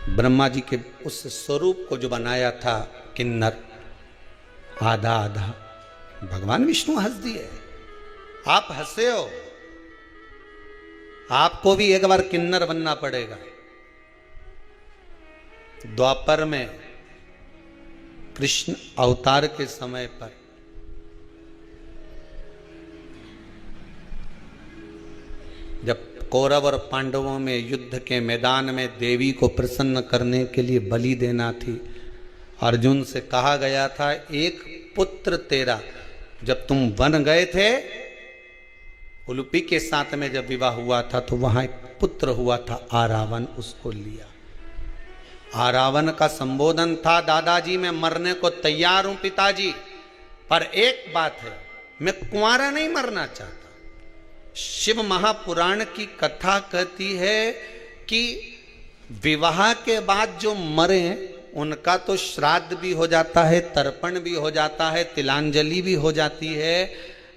ब्रह्मा जी के उस स्वरूप को जो बनाया था किन्नर, आधा आधा, भगवान विष्णु हंस दिए। आप हंसे हो, आपको भी एक बार किन्नर बनना पड़ेगा। द्वापर में कृष्ण अवतार के समय पर जब कौरव और पांडवों में युद्ध के मैदान में देवी को प्रसन्न करने के लिए बलि देना थी, अर्जुन से कहा गया था एक पुत्र तेरा, जब तुम वन गए थे उलूपी के साथ में जब विवाह हुआ था तो वहां एक पुत्र हुआ था आरावन, उसको लिया। आरावन का संबोधन था, दादाजी मैं मरने को तैयार हूं पिताजी, पर एक बात है, मैं कुंवारा नहीं मरना चाहता। शिव महापुराण की कथा कहती है कि विवाह के बाद जो मरे उनका तो श्राद्ध भी हो जाता है, तर्पण भी हो जाता है, तिलांजलि भी हो जाती है।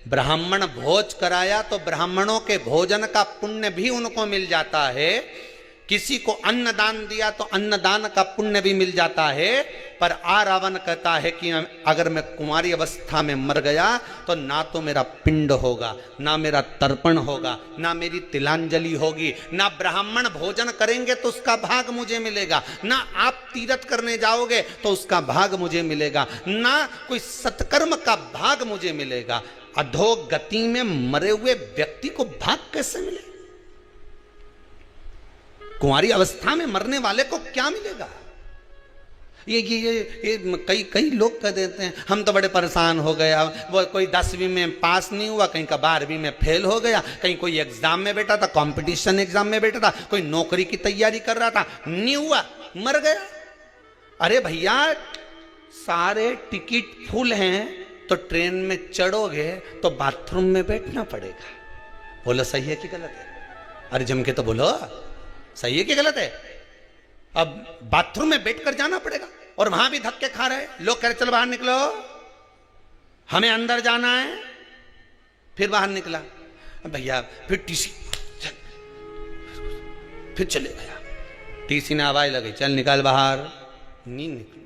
ब्राह्मण भोज कराया तो ब्राह्मणों के भोजन का पुण्य भी उनको मिल जाता है, किसी को अन्न दान दिया तो अन्न दान का पुण्य भी मिल जाता है, पर रावण कहता है कि अगर मैं कुंवारी अवस्था में मर गया तो ना तो मेरा पिंड होगा, ना मेरा तर्पण होगा, ना मेरी तिलांजलि होगी, ना ब्राह्मण भोजन करेंगे तो उसका भाग मुझे मिलेगा, ना आप तीर्थ करने जाओगे तो उसका भाग मुझे मिलेगा, ना कोई सत्कर्म का भाग मुझे मिलेगा। अधोगति में मरे हुए व्यक्ति को भाग कैसे मिले? कुंवारी अवस्था में मरने वाले को क्या मिलेगा? ये कई लोग कह देते हैं हम तो बड़े परेशान हो गया, वो कोई 10वीं में पास नहीं हुआ, कहीं का 12वीं में फेल हो गया, कहीं कोई एग्जाम में बैठा था, कंपटीशन एग्जाम में बैठा था, कोई नौकरी की तैयारी कर रहा था, नहीं हुआ, मर गया। अरे भैया, सारे टिकट फुल हैं तो ट्रेन में चढ़ोगे तो बाथरूम में बैठना पड़ेगा। बोलो सही है कि गलत है? अरे जम के तो बोलो, सही है कि गलत है? अब बाथरूम में बैठकर जाना पड़ेगा और वहां भी धक्के खा रहे लोग, कह रहे चलो बाहर निकलो, हमें अंदर जाना है। फिर बाहर निकला भैया, फिर टीसी, फिर चले गया, टीसी ने आवाज लगी, चल निकाल बाहर, नहीं निकल,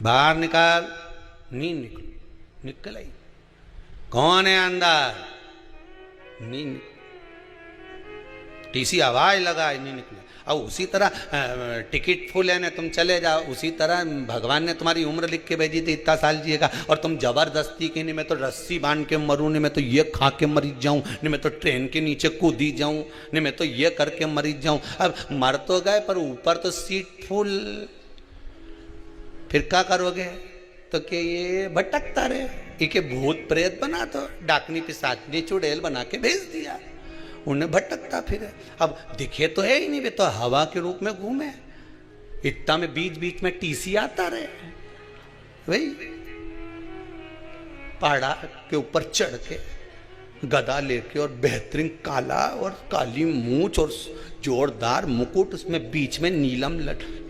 बाहर निकाल, नहीं निकल, निकल आई, कौन है अंदर? नहीं, टीसी आवाज लगा, नहीं निकला। अब उसी तरह टिकट फुल है ना, तुम चले जाओ, उसी तरह भगवान ने तुम्हारी उम्र लिख के भेजी थी, इतना साल जिएगा, और तुम जबरदस्ती की, नहीं मैं तो रस्सी बांध के मरूं, नहीं मैं तो ये खा के मरी जाऊं, नहीं मैं तो ट्रेन के नीचे कूदी जाऊं, नहीं मैं तो ये करके मरी जाऊं। अब मर तो गए पर ऊपर तो सीट फुल, फिर क्या करोगे? तो कि ये भटकता रहे, इके भूत प्रेत बना दो, डाकनी पिशाचनी चुड़ैल बना के भेज दिया, उन्हें भटकता फिरे। अब दिखे तो है ही नहीं, वे तो हवा के रूप में घूमे, इतना में बीच बीच में टीसी आता रहे, वही पहाड़ा के ऊपर चढ़ के गदा लेके और बेहतरीन काला और काली मूंछ और जोरदार मुकुट, उसमें बीच में नीलम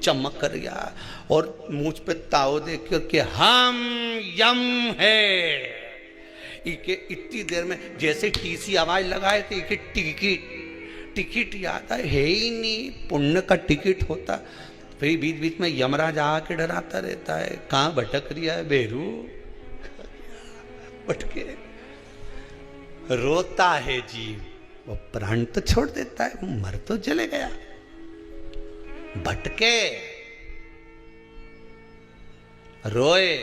चमक रहा और मूंछ पे ताव देके कि हम यम है। इके इतनी देर में जैसे टीसी आवाज लगाए थे, इके टिकट याद है ही नहीं, पुण्य का टिकट होता। फिर बीच बीच में यमराज आके डराता रहता है, कहाँ भटक रही है बेरू, भटके, रोता है जीव, वो प्राण तो छोड़ देता है, मर तो चले गया, भटके, रोए।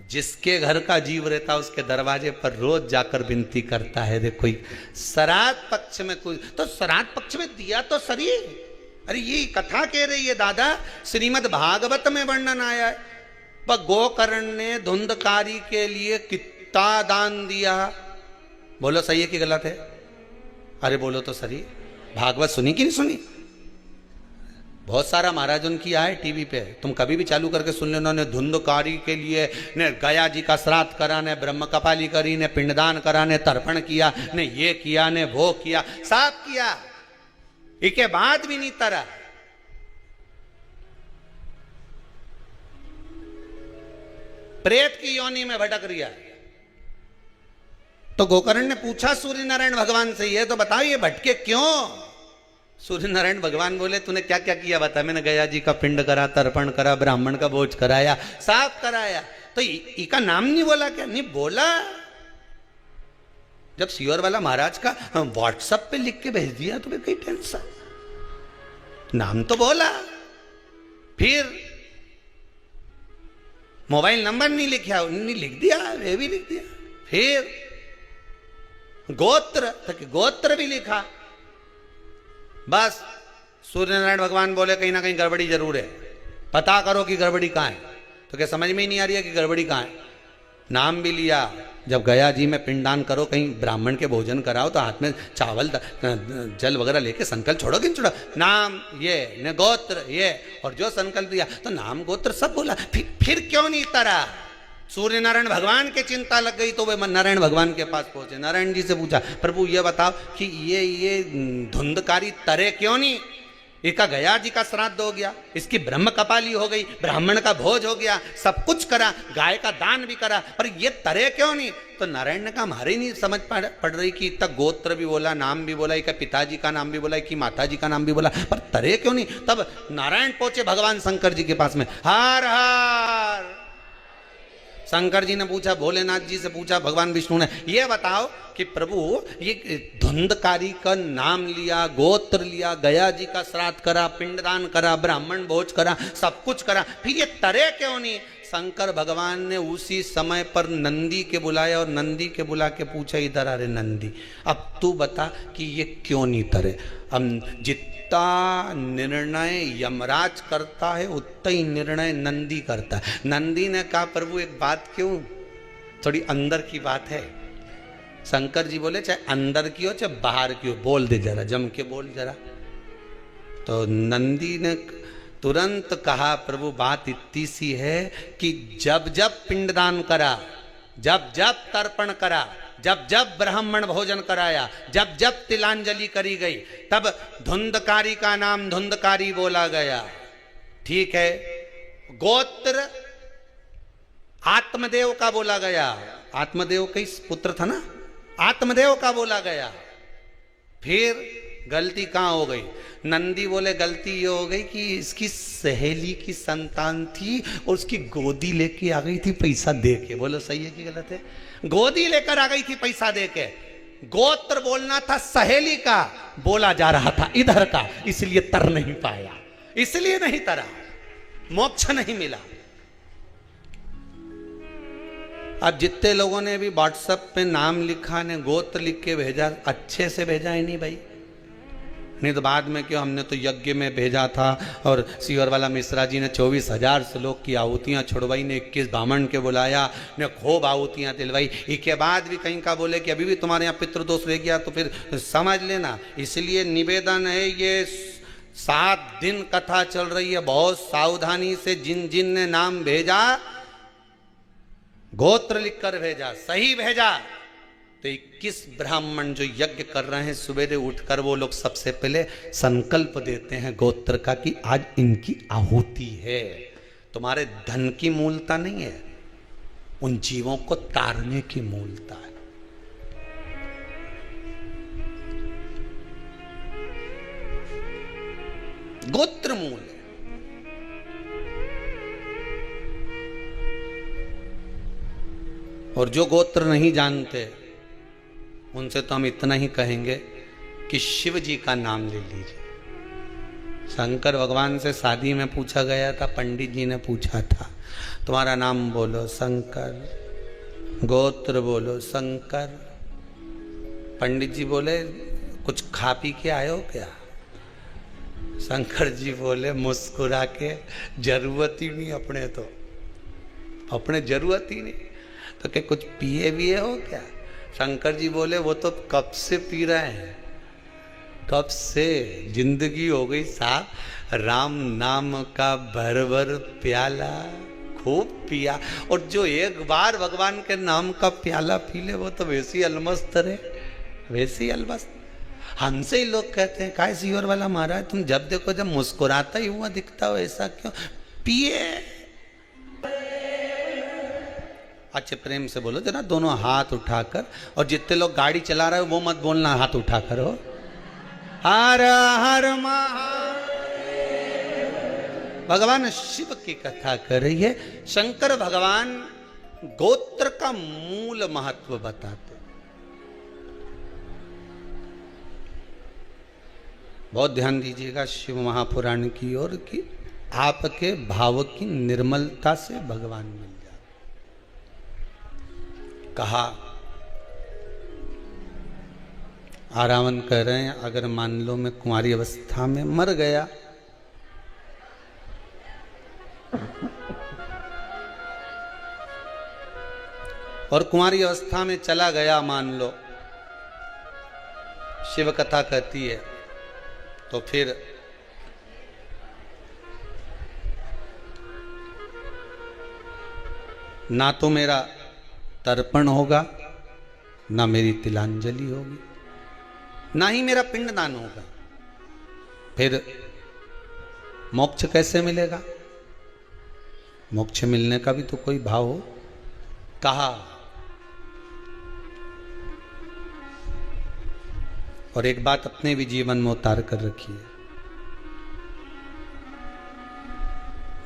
जिसके घर का जीव रहता उसके दरवाजे पर रोज जाकर विनती करता है, देखो श्राद्ध पक्ष में कोई तो श्राद्ध पक्ष में दिया तो सरी। अरे ये कथा कह रही है दादा, श्रीमद् भागवत में वर्णन आया है, पर गोकर्ण ने धुंधकारी के लिए कितना दान दिया। बोलो सही है कि गलत है? अरे बोलो तो सही। भागवत सुनी कि नहीं सुनी? बहुत सारा महाराज उनकी आए टीवी पे, तुम कभी भी चालू करके सुन लो। उन्होंने धुंधकारी के लिए ने गया जी का श्राद्ध करा, ने ब्रह्म कपाली करी, ने पिंडदान करा, ने तर्पण किया, ने ये किया, ने वो किया, सब किया, इसके बाद भी नहीं तरा। प्रेत की योनि में भटक रिया। तो गोकर्ण ने पूछा सूर्य नारायण भगवान से, ये तो बताओ ये भटके क्यों? सूर्य नारायण भगवान बोले, तूने क्या क्या किया बता। मैंने गया जी का पिंड करा, तर्पण करा, ब्राह्मण का भोज कराया, साफ कराया। तो इसका नाम नहीं बोला क्या? नहीं बोला। जब सीवर वाला महाराज का व्हाट्सएप पे लिख के भेज दिया तो कई टेंशन, नाम तो बोला, फिर मोबाइल नंबर नहीं लिखा, नहीं लिख दिया, ये भी लिख दिया, फिर गोत्र तक गोत्र भी लिखा। बस सूर्य नारायण भगवान बोले कहीं ना कहीं गड़बड़ी जरूर है, पता करो कि गड़बड़ी कहाँ है। तो क्या समझ में ही नहीं आ रही है कि गड़बड़ी कहाँ है? नाम भी लिया। जब गया जी में पिंडदान करो, कहीं ब्राह्मण के भोजन कराओ तो हाथ में चावल जल वगैरह लेके संकल्प छोड़ो कि नहीं छोड़ो? नाम ये न गोत्र ये, और जो संकल्प दिया तो नाम गोत्र सब बोला। फिर क्यों नहीं तरा? सूर्य नारायण भगवान के चिंता लग गई तो वे नारायण भगवान के पास पहुंचे। नारायण जी से पूछा, प्रभु ये बताओ कि ये धुंधकारी तरे क्यों नहीं? इसका गया जी का श्राद्ध हो गया, इसकी ब्रह्म कपाली हो गई, ब्राह्मण का भोज हो गया, सब कुछ करा, गाय का दान भी करा, पर ये तरे क्यों नहीं? तो नारायण ने कहा हमारे नहीं समझ पड़ रही कि इतना गोत्र भी बोला, नाम भी बोला, इसका पिताजी का नाम भी बोला, कि माता जी का नाम भी बोला, पर तरे क्यों नहीं? तब नारायण पहुंचे भगवान शंकर जी के पास में, हार हार। शंकर जी ने पूछा, भोलेनाथ जी से पूछा भगवान विष्णु ने, ये बताओ कि प्रभु ये धुंधकारी का नाम लिया, गोत्र लिया, गया जी का श्राद्ध करा, पिंडदान करा, ब्राह्मण भोज करा, सब कुछ करा, फिर ये तरे क्यों नहीं? शंकर भगवान ने उसी समय पर नंदी के बुलाया और नंदी के बुला के पूछा, इधर आ रे नंदी, अब तू बता कि ये क्यों नहीं तरे? हम जितना निर्णय यमराज करता है उतना ही निर्णय नंदी करता है। नंदी ने कहा, प्रभु एक बात क्यों, थोड़ी अंदर की बात है। शंकर जी बोले, चाहे अंदर की हो चाहे बाहर की हो, बोल दे जरा, जम के बोल जरा। तो नंदी ने तुरंत कहा, प्रभु बात इतनी सी है कि जब जब पिंडदान करा, जब जब तर्पण करा, जब जब ब्राह्मण भोजन कराया, जब जब तिलांजलि करी गई, तब धुंधकारी का नाम धुंधकारी बोला गया। ठीक है, गोत्र आत्मदेव का बोला गया, आत्मदेव का पुत्र था ना, आत्मदेव का बोला गया। फिर गलती कहाँ हो गई? नंदी बोले गलती ये हो गई कि इसकी सहेली की संतान थी और उसकी गोदी लेके आ गई थी पैसा दे के। बोलो सही है कि गलत है? गोदी लेकर आ गई थी पैसा दे के। गोत्र बोलना था सहेली का, बोला जा रहा था इधर का, इसलिए तर नहीं पाया, इसलिए नहीं तरा, मोक्ष नहीं मिला। अब जितने लोगों ने भी व्हाट्सएप पे नाम लिखा ने गोत्र लिख के भेजा, अच्छे से भेजा है नहीं भाई? नहीं तो बाद में क्यों, हमने तो यज्ञ में भेजा था और सीवर वाला मिश्रा जी ने 24,000 श्लोक की आहुतियाँ छुड़वाई, ने 21 ब्राह्मण के बुलाया, ने खूब आहुतियाँ दिलवाई। इसके बाद भी कहीं का बोले कि अभी भी तुम्हारे यहाँ पितृदोष रह गया तो फिर समझ लेना। इसलिए निवेदन है, ये 7 दिन कथा चल रही है, बहुत सावधानी से जिन जिन ने नाम भेजा, गोत्र लिखकर भेजा, सही भेजा। तो 21 ब्राह्मण जो यज्ञ कर रहे हैं, सवेरे उठकर वो लोग सबसे पहले संकल्प देते हैं गोत्र का कि आज इनकी आहुति है। तुम्हारे धन की मूलता नहीं है, उन जीवों को तारने की मूलता है। गोत्र मूल है। और जो गोत्र नहीं जानते उनसे तो हम इतना ही कहेंगे कि शिव जी का नाम ले लीजिए। शंकर भगवान से शादी में पूछा गया था, पंडित जी ने पूछा था, तुम्हारा नाम बोलो शंकर, गोत्र बोलो शंकर। पंडित जी बोले, कुछ खा पी के आए हो क्या? शंकर जी बोले मुस्कुरा के, जरूरत ही नहीं अपने, तो अपने जरूरत ही नहीं, तो क्या कुछ पिए विए हो क्या? शंकर जी बोले, वो तो कब से पी रहे हैं, कब से, जिंदगी हो गई साहब, राम नाम का भर भर प्याला खूब पिया। और जो एक बार भगवान के नाम का प्याला पी ले वो तो वैसी अलमस्त रहे, वैसी अलमस्त। हमसे ही लोग कहते हैं, काय सीवर वाला महाराज तुम जब देखो जब मुस्कुराता ही हुआ दिखता हो, ऐसा क्यों? पिए। अच्छे प्रेम से बोलो जरा, दोनों हाथ उठाकर। और जितने लोग गाड़ी चला रहे हो वो मत बोलना हाथ उठाकर हो। हर हर महादेव। भगवान शिव की कथा कर रही है। शंकर भगवान गोत्र का मूल महत्व बताते। बहुत ध्यान दीजिएगा शिव महापुराण की ओर, कि आपके भाव की निर्मलता से भगवान मिल जाए। कहा, आरावन कह रहे हैं, अगर मान लो मैं कुंवारी अवस्था में मर गया और कुंवारी अवस्था में चला गया, मान लो, शिव कथा कहती है, तो फिर ना तो मेरा तर्पण होगा, ना मेरी तिलांजलि होगी, ना ही मेरा पिंडदान होगा। फिर मोक्ष कैसे मिलेगा? मोक्ष मिलने का भी तो कोई भाव हो। कहा, और एक बात अपने भी जीवन में उतार कर रखिए।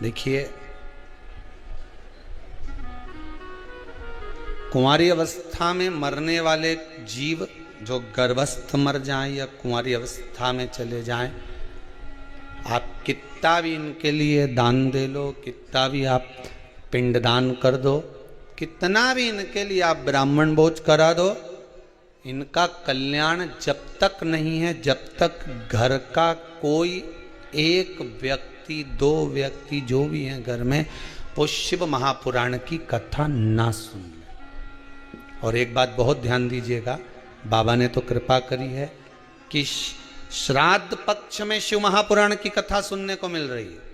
देखिए, कुंवारी अवस्था में मरने वाले जीव जो गर्भस्थ मर जाएं या कुंवारी अवस्था में चले जाएं, आप कितना भी इनके लिए दान दे लो, कितना भी आप पिंड दान कर दो, कितना भी इनके लिए आप ब्राह्मण भोज करा दो, इनका कल्याण जब तक नहीं है, जब तक घर का कोई एक व्यक्ति, दो व्यक्ति जो भी हैं घर में, वो शिव महापुराण की कथा ना सुन ले। और एक बात बहुत ध्यान दीजिएगा, बाबा ने तो कृपा करी है कि श्राद्ध पक्ष में शिव महापुराण की कथा सुनने को मिल रही है।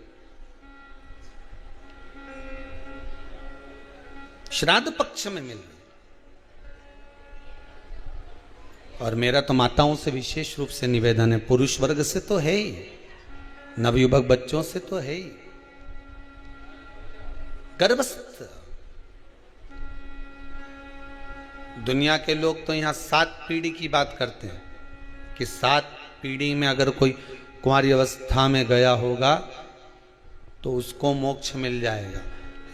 श्राद्ध पक्ष में मिल रही। और मेरा तो माताओं से विशेष रूप से निवेदन है, पुरुष वर्ग से तो है ही, नवयुवक बच्चों से तो है ही, गर्भस्थ दुनिया के लोग तो यहां 7 पीढ़ी की बात करते हैं कि 7 पीढ़ी में अगर कोई कुंवारी अवस्था में गया होगा तो उसको मोक्ष मिल जाएगा।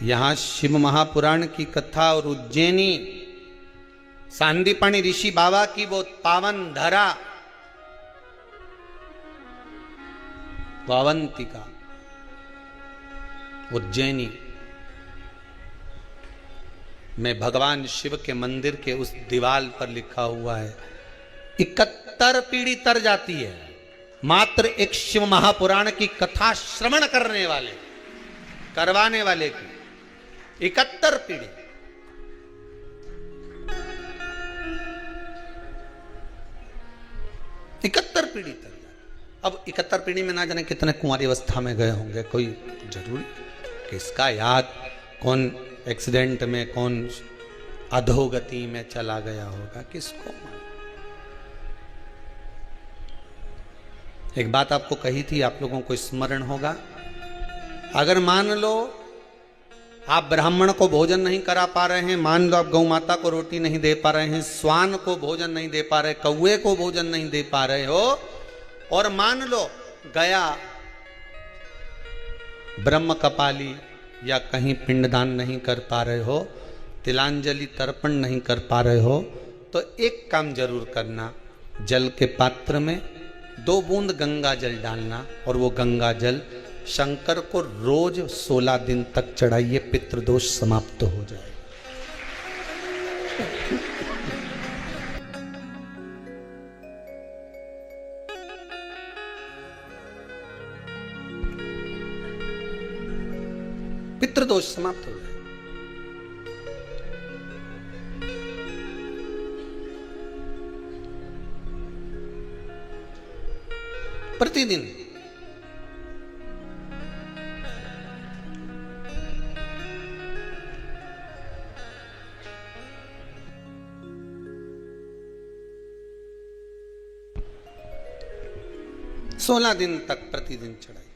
यहां शिव महापुराण की कथा और उज्जैनी सांदीपनी ऋषि बाबा की वो पावन धरा वावंतिका उज्जैनी में भगवान शिव के मंदिर के उस दीवाल पर लिखा हुआ है, 71 पीढ़ी तर जाती है मात्र एक शिव महापुराण की कथा श्रवण करने वाले, करवाने वाले की 71 पीढ़ी। इकहत्तर पीढ़ी तक। अब 71 पीढ़ी में ना जाने कितने कुंवारी अवस्था में गए होंगे, कोई जरूरी किसका याद, कौन एक्सीडेंट में, कौन अधोगति में चला गया होगा, किसको। एक बात आपको कही थी, आप लोगों को स्मरण होगा, अगर मान लो आप ब्राह्मण को भोजन नहीं करा पा रहे हैं, मान लो आप गौ माता को रोटी नहीं दे पा रहे हैं, स्वान को भोजन नहीं दे पा रहे, कौए को भोजन नहीं दे पा रहे हो, और मान लो गया ब्रह्म कपाली या कहीं पिंडदान नहीं कर पा रहे हो, तिलांजलि तर्पण नहीं कर पा रहे हो, तो एक काम जरूर करना, जल के पात्र में 2 बूंद गंगा जल डालना और वो गंगा जल शंकर को रोज 16 दिन तक चढ़ाइए, पितृदोष समाप्त हो जाए। पितृदोष समाप्त हो जाए। प्रतिदिन सोलह दिन तक प्रतिदिन चढ़ाई।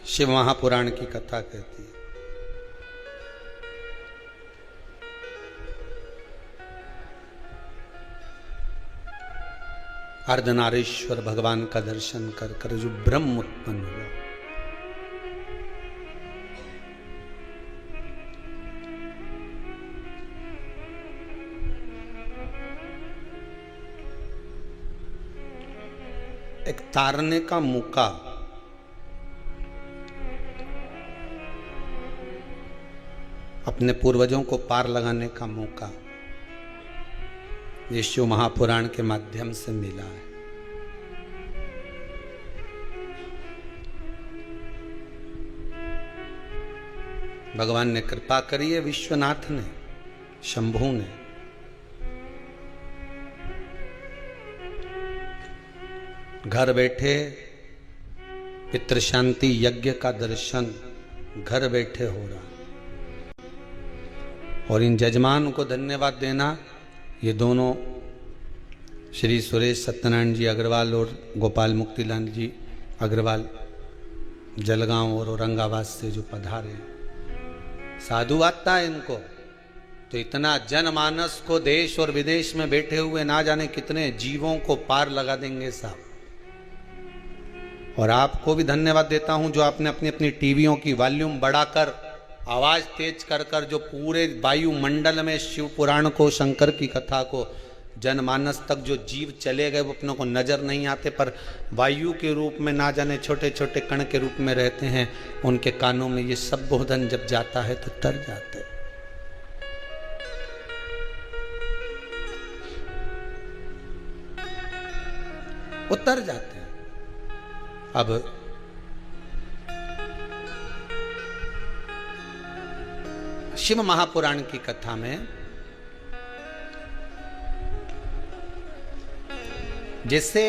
शिव महापुराण की कथा कहती है, अर्धनारीश्वर भगवान का दर्शन कर कर जो ब्रह्म उत्पन्न हुआ, एक तारने का मौका, अपने पूर्वजों को पार लगाने का मौका ये शिव महापुराण के माध्यम से मिला है। भगवान ने कृपा करी है, विश्वनाथ ने, शंभू ने। घर बैठे पितृ शांति यज्ञ का दर्शन घर बैठे हो रहा। और इन जजमान को धन्यवाद देना। ये दोनों श्री सुरेश सत्यनारायण जी अग्रवाल और गोपाल मुक्तिलाल जी अग्रवाल जलगांव और औरंगाबाद से जो पधारे, साधु आता है इनको। तो इतना जनमानस को देश और विदेश में बैठे हुए ना जाने कितने जीवों को पार लगा देंगे साहब। और आपको भी धन्यवाद देता हूं जो आपने अपनी अपनी टीवियों की वॉल्यूम बढ़ाकर आवाज तेज कर कर जो पूरे वायुमंडल में शिव पुराण को, शंकर की कथा को जनमानस तक जो जीव चले गए वो अपनों को नजर नहीं आते, पर वायु के रूप में ना जाने छोटे छोटे कण के रूप में रहते हैं। उनके कानों में ये सब बोधन जब जाता है तो तर जाते हैं। उतर जाते हैं। अब शिव महापुराण की कथा में जैसे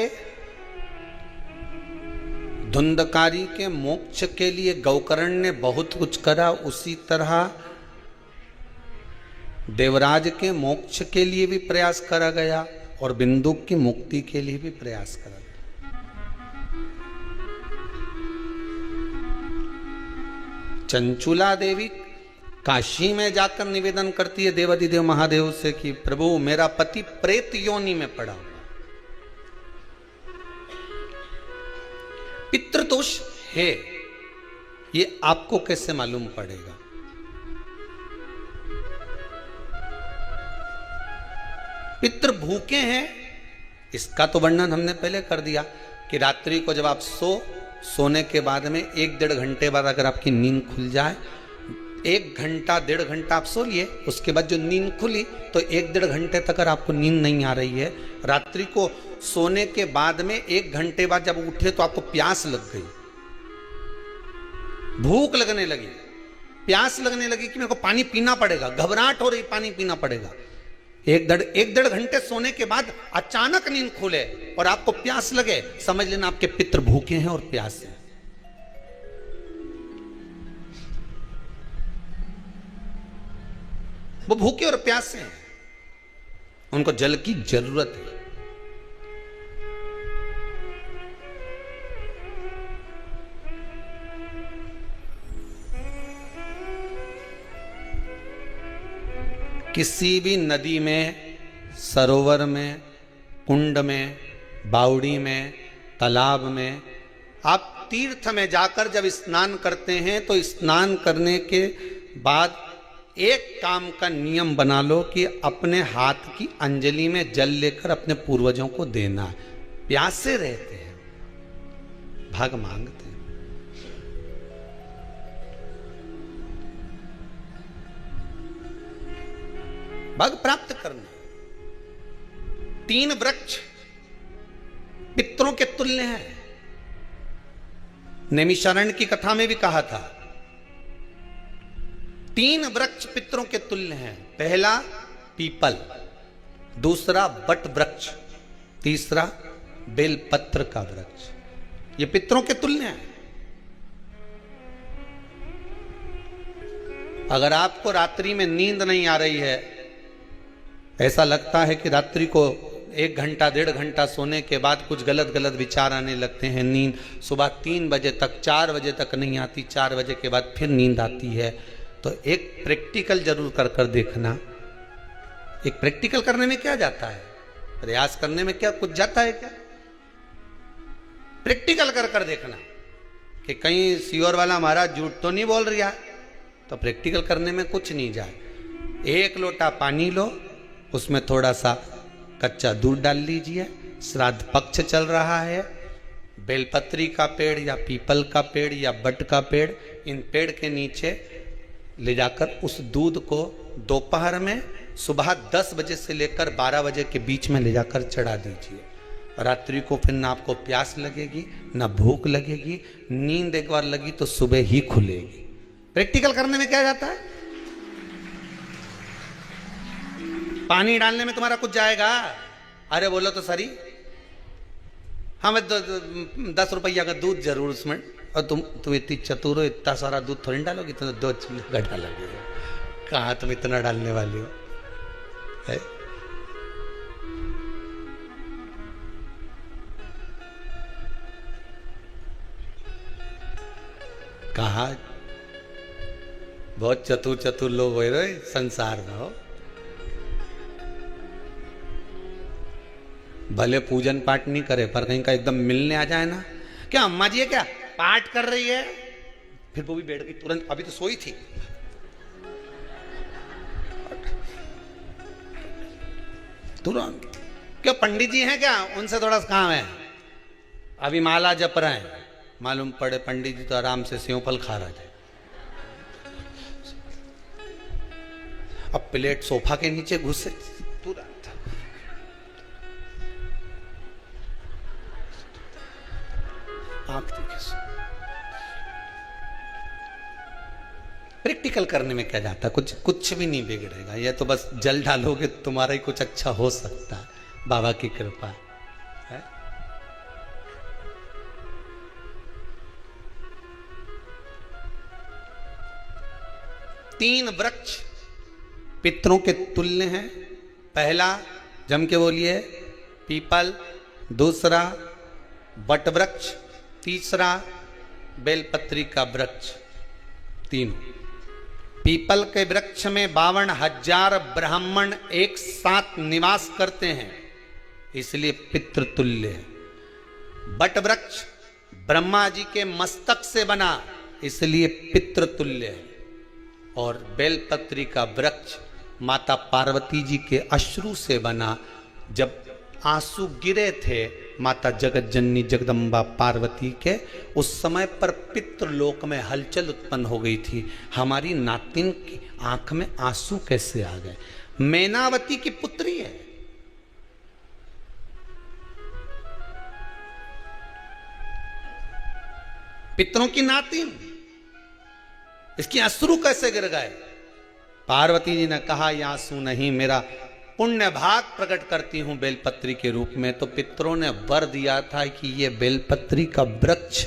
धुंधकारी के मोक्ष के लिए गौकर्ण ने बहुत कुछ करा, उसी तरह देवराज के मोक्ष के लिए भी प्रयास करा गया और बिंदुक की मुक्ति के लिए भी प्रयास करा गया। चंचुला देवी काशी में जाकर निवेदन करती है देवाधिदेव महादेव से कि प्रभु मेरा पति प्रेत योनि में पड़ा हुआ, पितृदोष है, ये आपको कैसे मालूम पड़ेगा? पितृ भूखे हैं, इसका तो वर्णन हमने पहले कर दिया कि रात्रि को जब आप सोने के बाद में 1-1.5 घंटे बाद अगर आपकी नींद खुल जाए, 1 घंटा 1.5 घंटा आप सो लिए, उसके बाद जो नींद खुली तो 1-1.5 घंटे तक अगर आपको नींद नहीं आ रही है, रात्रि को सोने के बाद में 1 घंटे बाद जब उठे तो आपको प्यास लग गई, भूख लगने लगी, प्यास लगने लगी कि मेरे को पानी पीना पड़ेगा, घबराहट हो रही, पानी पीना पड़ेगा। 1-1.5 घंटे सोने के बाद अचानक नींद खुले और आपको प्यास लगे, समझ लेना आपके पितृ भूखे हैं और प्यास है। वो भूखे और प्यासे हैं, उनको जल की जरूरत है। किसी भी नदी में, सरोवर में, कुंड में, बावड़ी में, तालाब में, आप तीर्थ में जाकर जब स्नान करते हैं तो स्नान करने के बाद एक काम का नियम बना लो कि अपने हाथ की अंजलि में जल लेकर अपने पूर्वजों को देना। प्यासे रहते हैं, भाग मांगते हैं। भाग प्राप्त करना। 3 वृक्ष पितरों के तुल्य हैं। नैमिषारण्य की कथा में भी कहा था 3 वृक्ष पितरों के तुल्य हैं। पहला पीपल, दूसरा बट वृक्ष, तीसरा बेलपत्र का वृक्ष। ये पितरों के तुल्य हैं। अगर आपको रात्रि में नींद नहीं आ रही है, ऐसा लगता है कि रात्रि को 1 घंटा 1.5 घंटा सोने के बाद कुछ गलत गलत विचार आने लगते हैं, नींद सुबह 3 बजे तक 4 बजे तक नहीं आती, 4 बजे के बाद फिर नींद आती है, तो एक प्रैक्टिकल जरूर कर कर देखना। एक प्रैक्टिकल करने में क्या जाता है, प्रयास करने में क्या कुछ जाता है क्या? प्रैक्टिकल कर कर देखना कि कहीं सियोर वाला महाराज झूठ तो नहीं बोल रहा है, तो प्रैक्टिकल करने में कुछ नहीं जाए। 1 लोटा पानी लो, उसमें थोड़ा सा कच्चा दूध डाल लीजिए, श्राद्ध पक्ष चल रहा है, बेलपत्री का पेड़ या पीपल का पेड़ या बट का पेड़, इन पेड़ के नीचे ले जाकर उस दूध को दोपहर में सुबह 10 बजे से लेकर 12 बजे के बीच में ले जाकर चढ़ा दीजिए। रात्रि को फिर ना आपको प्यास लगेगी, ना भूख लगेगी, नींद एक बार लगी तो सुबह ही खुलेगी। प्रैक्टिकल करने में क्या जाता है? पानी डालने में तुम्हारा कुछ जाएगा? अरे बोलो तो सरी, हमें 10 रुपया का दूध जरूर उसमें, और तुम इतनी चतुर हो, इतना सारा दूध थोड़ी डालोगी, तो 2 चिल्ला डालोगे। कहाँ तुम इतना डालने वाली हो है? कहा बहुत चतुर चतुर लोग हो रहे संसार में हो। भले पूजन पाठ नहीं करे पर कहीं का एकदम मिलने आ जाए ना, क्या अम्मा जी है क्या पाठ कर रही है, फिर वो भी बैठ गई तुरंत, अभी तो सोई थी। तुरंत क्या पंडित जी हैं क्या, उनसे थोड़ा सा काम है, अभी माला जप रहे हैं, मालूम पड़े पंडित जी तो आराम से सेव फल खा रहे थे। अब प्लेट सोफा के नीचे घुसे तुरंत। आंख प्रैक्टिकल करने में क्या जाता, कुछ भी नहीं बिगड़ेगा, ये तो बस जल डालोगे तुम्हारा ही कुछ अच्छा हो सकता है, बाबा की कृपा है। तीन वृक्ष पितरों के तुल्य हैं। पहला जम के बोलिए पीपल, दूसरा वट वृक्ष, तीसरा बेलपत्री का वृक्ष। तीनों पीपल के वृक्ष में 52,000 ब्राह्मण एक साथ निवास करते हैं, इसलिए पितृतुल्य है। वट वृक्ष ब्रह्मा जी के मस्तक से बना, इसलिए पितृतुल्य है। और बेलपत्री का वृक्ष माता पार्वती जी के अश्रु से बना, जब आंसू गिरे थे माता जगत जननी जगदम्बा पार्वती के, उस समय पर पितृलोक में हलचल उत्पन्न हो गई थी, हमारी नातिन की आंख में आंसू कैसे आ गए। मैनावती की पुत्री है, पितरों की नातिन, इसकी अश्रु कैसे गिर गए। पार्वती जी ने कहा ये आंसू नहीं, मेरा पुण्य भाग प्रकट करती हूं बेलपत्री के रूप में। तो पितरों ने वर दिया था कि ये बेलपत्री का वृक्ष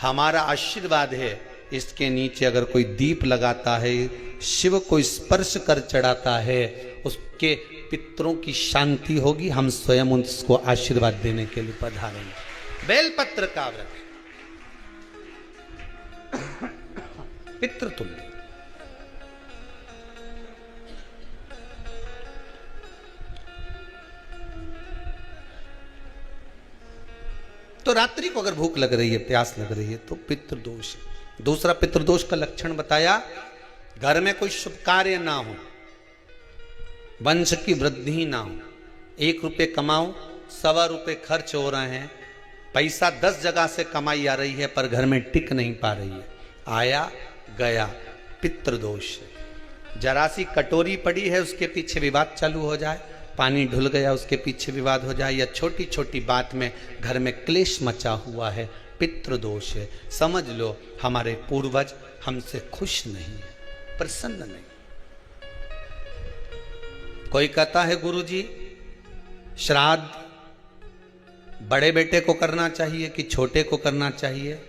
हमारा आशीर्वाद है, इसके नीचे अगर कोई दीप लगाता है, शिव को स्पर्श कर चढ़ाता है, उसके पितरों की शांति होगी, हम स्वयं उसको आशीर्वाद देने के लिए पधारेंगे। बेलपत्र का वृक्ष पितृतुल्य। तो रात्रि को अगर भूख लग रही है, प्यास लग रही है, तो पितृदोष है। दूसरा पितृदोष का लक्षण बताया, घर में कोई शुभ कार्य ना हो, वंश की वृद्धि ना हो, 1 रुपये कमाओ 1.25 रुपये खर्च हो रहे हैं, पैसा 10 जगह से कमाई आ रही है पर घर में टिक नहीं पा रही है, आया गया, पितृदोष है। जरा सी कटोरी पड़ी है उसके पीछे विवाद चालू हो जाए, पानी ढुल गया उसके पीछे विवाद हो जाए, या छोटी छोटी बात में घर में क्लेश मचा हुआ है, पितृदोष है। समझ लो हमारे पूर्वज हमसे खुश नहीं है, प्रसन्न नहीं। कोई कहता है गुरुजी श्राद्ध बड़े बेटे को करना चाहिए कि छोटे को करना चाहिए।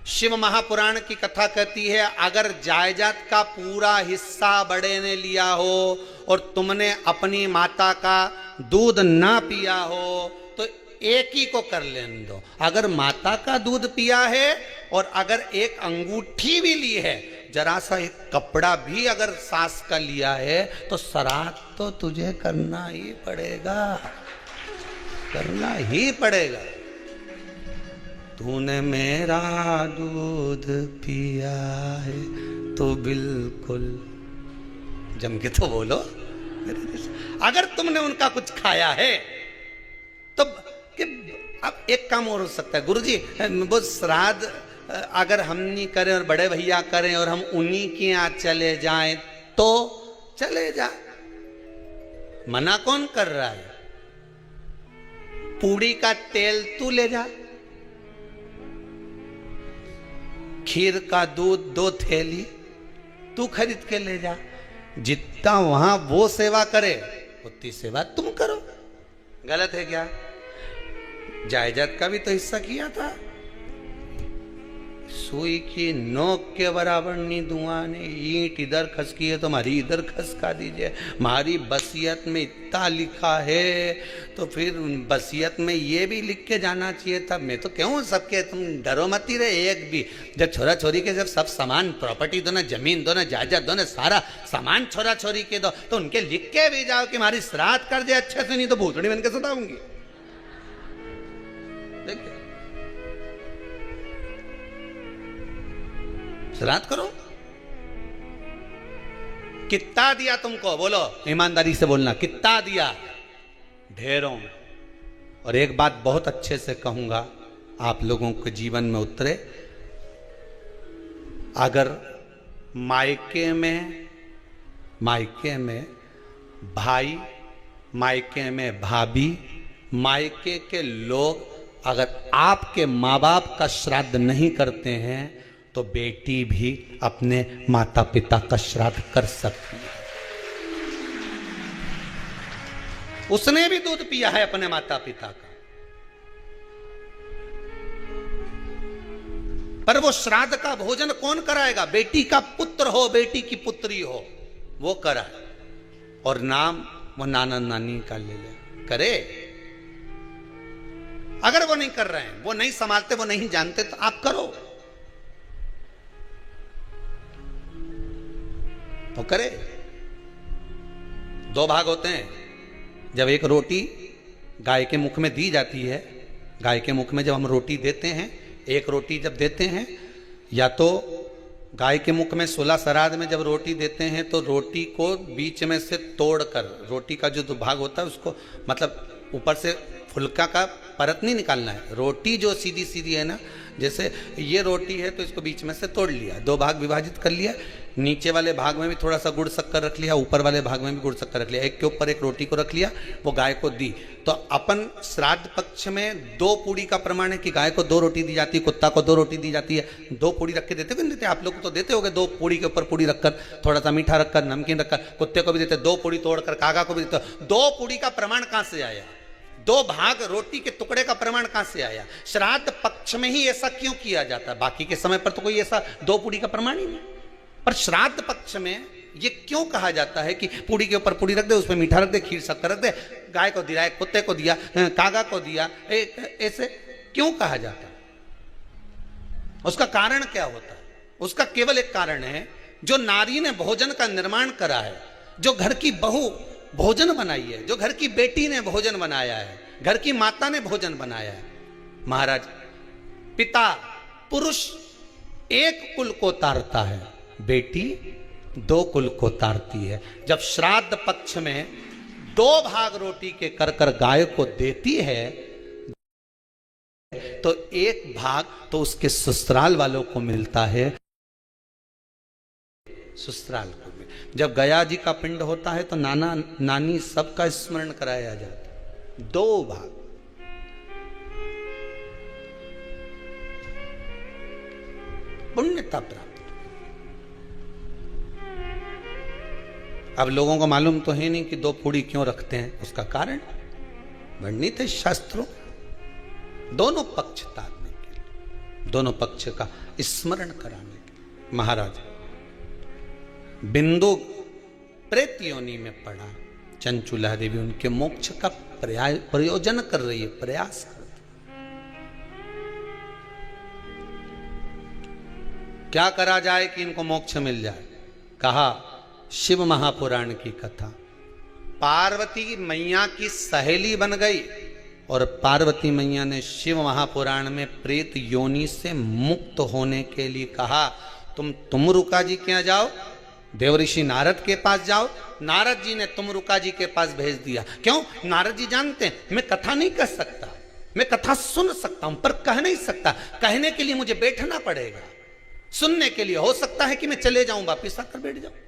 शिव महापुराण की कथा कहती है, अगर जायदाद का पूरा हिस्सा बड़े ने लिया हो और तुमने अपनी माता का दूध ना पिया हो तो एक ही को कर लेने दो। अगर माता का दूध पिया है और अगर एक अंगूठी भी ली है, जरा सा एक कपड़ा भी अगर सास का लिया है, तो श्राद्ध तो तुझे करना ही पड़ेगा, करना ही पड़ेगा। तूने मेरा दूध पिया है तो बिल्कुल जम के तो बोलो। अगर तुमने उनका कुछ खाया है तो अब एक काम और हो सकता है, गुरुजी वो श्राद्ध अगर हम नहीं करें और बड़े भैया करें और हम उन्हीं के यहाँ चले जाएं तो चले जा, मना कौन कर रहा है। पूड़ी का तेल तू ले जा, खीर का दूध 2 थैली तू खरीद के ले जा, जितना वहां वो सेवा करे उतनी सेवा तुम करो। गलत है क्या? जायदाद का भी तो हिस्सा किया था, सुई की नोक के बराबर नहीं धुआं ने, ईंट इधर खसकी है तो हमारी इधर खसका दीजिए। हमारी बसियत में इतना लिखा है तो फिर बसियत में ये भी लिख के जाना चाहिए था। मैं तो क्यों सबके, तुम डरो मत ही रहे एक भी। जब छोरा छोरी के जब सब सामान, प्रॉपर्टी दो ना, जमीन दो ना, जायदाद दो ना, सारा सामान छोरा छोरी के दो, तो उनके लिख के भी जाओ कि हमारी श्राद्ध कर दे अच्छे से, नहीं तो भूतड़ी बन के सताऊंगी। देखिए, श्राद्ध करो। कितना दिया तुमको, बोलो ईमानदारी से बोलना, कितना दिया? ढेरों। और एक बात बहुत अच्छे से कहूंगा, आप लोगों के जीवन में उतरे। अगर मायके में भाई, मायके में भाभी, मायके के लोग अगर आपके माँ बाप का श्राद्ध नहीं करते हैं तो बेटी भी अपने माता पिता का श्राद्ध कर सकती है। उसने भी दूध पिया है अपने माता पिता का, पर वो श्राद्ध का भोजन कौन कराएगा? बेटी का पुत्र हो, बेटी की पुत्री हो, वो कराए। और नाम वो नाना नानी का ले ले, करे। अगर वो नहीं कर रहे हैं, वो नहीं संभालते, वो नहीं जानते, तो आप करो, तो करे। दो भाग होते हैं। जब एक रोटी गाय के मुख में दी जाती है, गाय के मुख में जब हम रोटी देते हैं, एक रोटी जब देते हैं, या तो गाय के मुख में 16 श्राद्ध में जब रोटी देते हैं तो रोटी को बीच में से तोड़कर, रोटी का जो भाग होता है उसको, मतलब ऊपर से फुलका का परत नहीं निकालना है। रोटी जो सीधी सीधी है ना, जैसे ये रोटी है तो इसको बीच में से तोड़ लिया, दो भाग विभाजित कर लिया, नीचे वाले भाग में भी थोड़ा सा गुड़ शक्कर रख लिया, ऊपर वाले भाग में भी गुड़ शक्कर रख लिया, एक के ऊपर एक रोटी को रख लिया, वो गाय को दी। तो अपन श्राद्ध पक्ष में 2 पूड़ी का प्रमाण है कि गाय को 2 रोटी दी जाती है, कुत्ता को 2 रोटी दी जाती है। 2 पूड़ी रख के देते हो, नहीं देते? आप लोग तो देते होगे, 2 पूड़ी के ऊपर पूड़ी रखकर, थोड़ा सा मीठा रखकर, नमकीन रखकर, कुत्ते को भी देते, 2 पूड़ी तोड़कर कागा को भी देते। 2 पूड़ी का प्रमाण कहां से आया? 2 भाग रोटी के टुकड़े का प्रमाण कहां से आया? श्राद्ध पक्ष में ही ऐसा क्यों किया जाता है? बाकी के समय पर तो कोई ऐसा 2 पूड़ी का प्रमाण ही नहीं, पर श्राद्ध पक्ष में ये क्यों कहा जाता है कि पूड़ी के ऊपर पूड़ी रख दे, उसमें मीठा रख दे, खीर शक्कर रख दे, गाय को दिया, कुत्ते को दिया, कागा को दिया, ऐसे क्यों कहा जाता है? उसका कारण क्या होता है? उसका केवल एक कारण है, जो नारी ने भोजन का निर्माण करा है, जो घर की बहू भोजन बनाई है, जो घर की बेटी ने भोजन बनाया है, घर की माता ने भोजन बनाया है। महाराज, पिता पुरुष एक कुल को तारता है, बेटी 2 कुल को तारती है। जब श्राद्ध पक्ष में 2 भाग रोटी के कर कर गाय को देती है तो 1 भाग तो उसके ससुराल वालों को मिलता है, ससुराल को। जब गया जी का पिंड होता है तो नाना नानी सबका स्मरण कराया जाता है, 2 भाग। पुण्यता प्राप्त। अब लोगों को मालूम तो है नहीं कि 2 पूड़ी क्यों रखते हैं, उसका कारण वर्णित है शास्त्रों। दोनों पक्ष तारने के लिए, दोनों पक्ष का स्मरण कराने के लिए। महाराज, बिंदु प्रेत योनि में पड़ा, चंचुला देवी उनके मोक्ष का प्रयोजन कर रही है, प्रयास कर रही। क्या करा जाए कि इनको मोक्ष मिल जाए? कहा शिव महापुराण की कथा। पार्वती मैया की सहेली बन गई और पार्वती मैया ने शिव महापुराण में प्रेत योनि से मुक्त होने के लिए कहा, तुम रुका जी के यहाँ जाओ, देवऋषि नारद के पास जाओ। नारद जी ने तुमरुका जी के पास भेज दिया। क्यों? नारद जी जानते हैं मैं कथा नहीं कर सकता, मैं कथा सुन सकता हूं पर कह नहीं सकता। कहने के लिए मुझे बैठना पड़ेगा, सुनने के लिए हो सकता है कि मैं चले जाऊं, वापिस आकर बैठ जाऊं।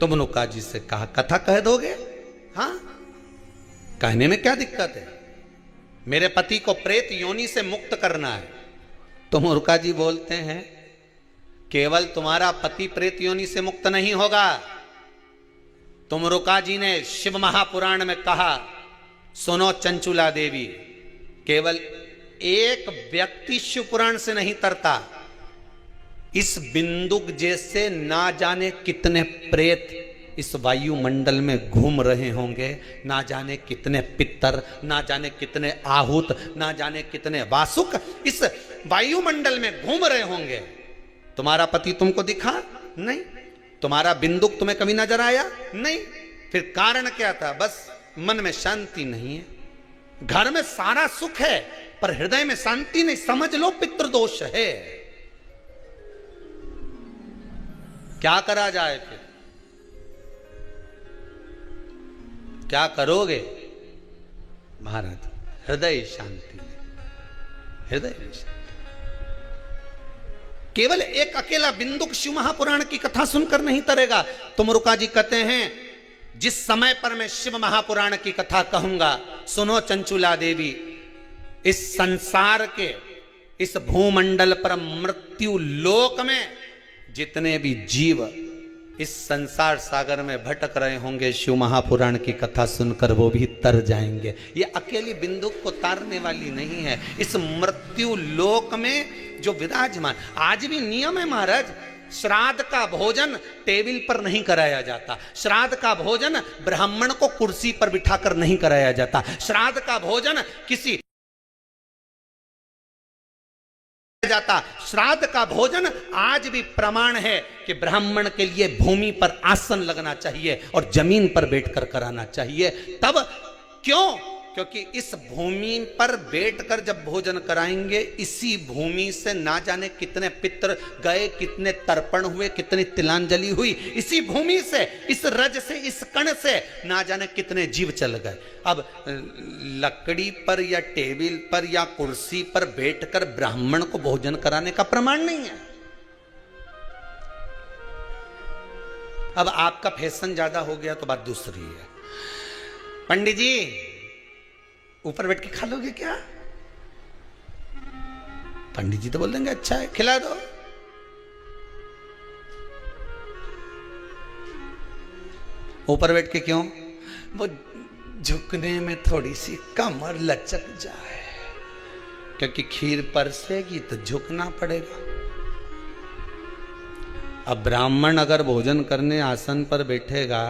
तुमरुका जी से कहा कथा कह दोगे? हाँ, कहने में क्या दिक्कत है? मेरे पति को प्रेत योनि से मुक्त करना है। तुमरुका जी बोलते हैं केवल तुम्हारा पति प्रेत योनि से मुक्त नहीं होगा। तुमरुका जी ने शिव महापुराण में कहा, सुनो चंचुला देवी, केवल एक व्यक्ति शिव पुराण से नहीं तरता, इस बिंदुक जैसे ना जाने कितने प्रेत इस वायुमंडल में घूम रहे होंगे, ना जाने कितने पितर, ना जाने कितने आहूत, ना जाने कितने वासुक इस वायुमंडल में घूम रहे होंगे। तुम्हारा पति तुमको दिखा नहीं, तुम्हारा बिंदुक तुम्हें कभी नजर आया नहीं, फिर कारण क्या था? बस मन में शांति नहीं है। घर में सारा सुख है पर हृदय में शांति नहीं, समझ लो पितृदोष है। क्या करा जाए? फिर क्या करोगे महाराज? हृदय शांति, हृदय शांति। केवल एक अकेला बिंदुक शिव महापुराण की कथा सुनकर नहीं तरेगा। तुमरुका जी कहते हैं जिस समय पर मैं शिव महापुराण की कथा कहूंगा, सुनो चंचुला देवी, इस संसार के इस भूमंडल पर मृत्यु लोक में जितने भी जीव इस संसार सागर में भटक रहे होंगे, शिव महापुराण की कथा सुनकर वो भी तर जाएंगे। ये अकेली बिंदुक को तारने वाली नहीं है। इस मृत्यु लोक में जो विराजमान, आज भी नियम है महाराज, श्राद्ध का भोजन टेबल पर नहीं कराया जाता, श्राद्ध का भोजन ब्राह्मण को कुर्सी पर बिठाकर नहीं कराया जाता, श्राद्ध का भोजन किसी जाता। श्राद्ध का भोजन आज भी प्रमाण है कि ब्राह्मण के लिए भूमि पर आसन लगना चाहिए और जमीन पर बैठकर कराना चाहिए। तब क्यों? क्योंकि इस भूमि पर बैठकर जब भोजन कराएंगे, इसी भूमि से ना जाने कितने पितर गए, कितने तर्पण हुए, कितनी तिलांजलि हुई, इसी भूमि से, इस रज से, इस कण से ना जाने कितने जीव चल गए। अब लकड़ी पर या टेबल पर या कुर्सी पर बैठकर ब्राह्मण को भोजन कराने का प्रमाण नहीं है। अब आपका फैशन ज्यादा हो गया तो बात दूसरी है। पंडित जी ऊपर बैठ के खा लोगे क्या? पंडित जी तो बोल देंगे अच्छा है खिला दो। ऊपर बैठ के क्यों? वो झुकने में थोड़ी सी कमर लचक जाए, क्योंकि खीर परसेगी तो झुकना पड़ेगा। अब ब्राह्मण अगर भोजन करने आसन पर बैठेगा,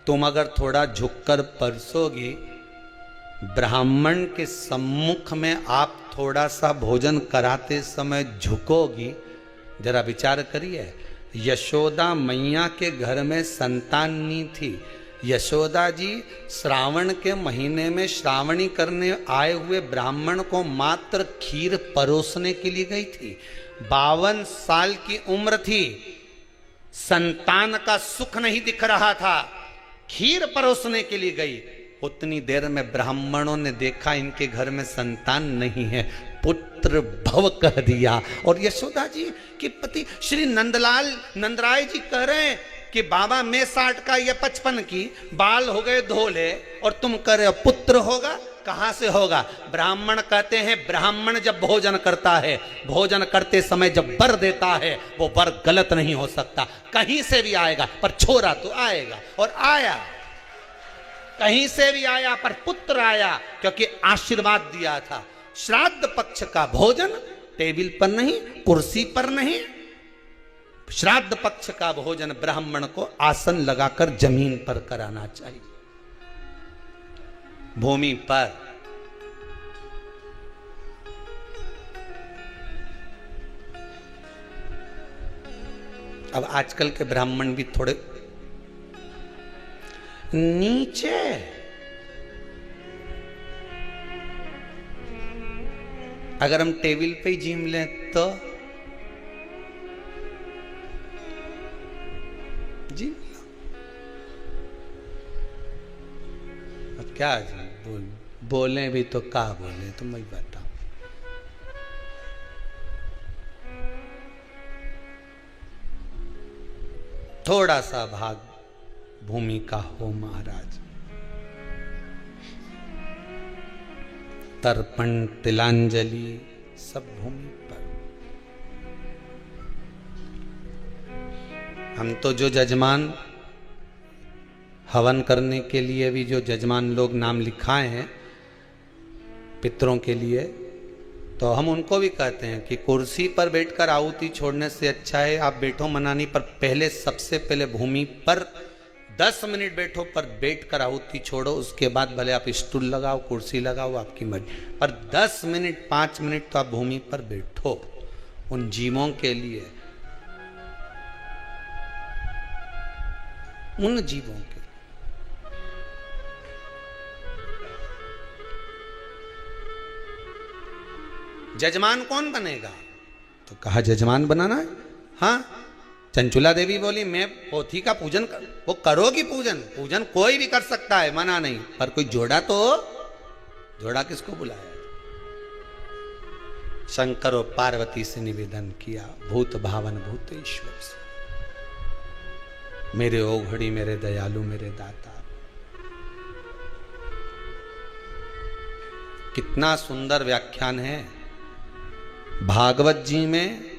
तुम अगर थोड़ा झुककर परसोगी, ब्राह्मण के सम्मुख में आप थोड़ा सा भोजन कराते समय झुकोगी। जरा विचार करिए, यशोदा मैया के घर में संतान नहीं थी। यशोदा जी श्रावण के महीने में श्रावणी करने आए हुए ब्राह्मण को मात्र खीर परोसने के लिए गई थी। 52 साल की उम्र थी, संतान का सुख नहीं दिख रहा था, खीर परोसने के लिए गई। उतनी देर में ब्राह्मणों ने देखा इनके घर में संतान नहीं है, पुत्र भव कह दिया। और यशोदा जी के पति श्री नंदराय जी कह रहे हैं कि बाबा मैं 60 का या 55 की, बाल हो गए धोले और तुम कह रहे हो पुत्र होगा। कहां से होगा? ब्राह्मण कहते हैं ब्राह्मण जब भोजन करता है, भोजन करते समय जब वर देता है, वो वर गलत नहीं हो सकता, कहीं से भी आएगा, पर छोरा तो आएगा। और आया, कहीं से भी आया, पर पुत्र आया, क्योंकि आशीर्वाद दिया था। श्राद्ध पक्ष का भोजन टेबल पर नहीं, कुर्सी पर नहीं, श्राद्ध पक्ष का भोजन ब्राह्मण को आसन लगाकर जमीन पर कराना चाहिए, भूमि पर। अब आजकल के ब्राह्मण भी थोड़े नीचे, अगर हम टेबल पे ही जिम लें तो जिम अब क्या बोले भी तो क्या बोले, तुम मैं बताओ। थोड़ा सा भाग भूमि का हो महाराज। तर्पण तिलांजलि सब भूमि पर। हम तो जो जजमान हवन करने के लिए भी जो जजमान लोग नाम लिखाए हैं, पितरों के लिए, तो हम उनको भी कहते हैं कि कुर्सी पर बैठकर आहुति छोड़ने से अच्छा है आप बैठो मनानी पर, पहले सबसे पहले भूमि पर 10 मिनट बैठो, पर बैठकर आहुति छोड़ो, उसके बाद भले आप स्टूल लगाओ कुर्सी लगाओ आपकी मर्जी, पर 10 मिनट 5 मिनट तो आप भूमि पर बैठो उन जीवों के लिए, उन जीवों के। जजमान कौन बनेगा? तो कहा जजमान बनाना है। हाँ, चंचुला देवी बोली मैं पोथी का पूजन कर, वो करोगी पूजन, पूजन कोई भी कर सकता है, मना नहीं, पर कोई जोड़ा तो, जोड़ा किसको बुलाया? शंकर और पार्वती से निवेदन किया, भूत भावन भूतेश्वर से, मेरे ओघड़ी मेरे दयालु मेरे दाता। कितना सुंदर व्याख्यान है भागवत जी में।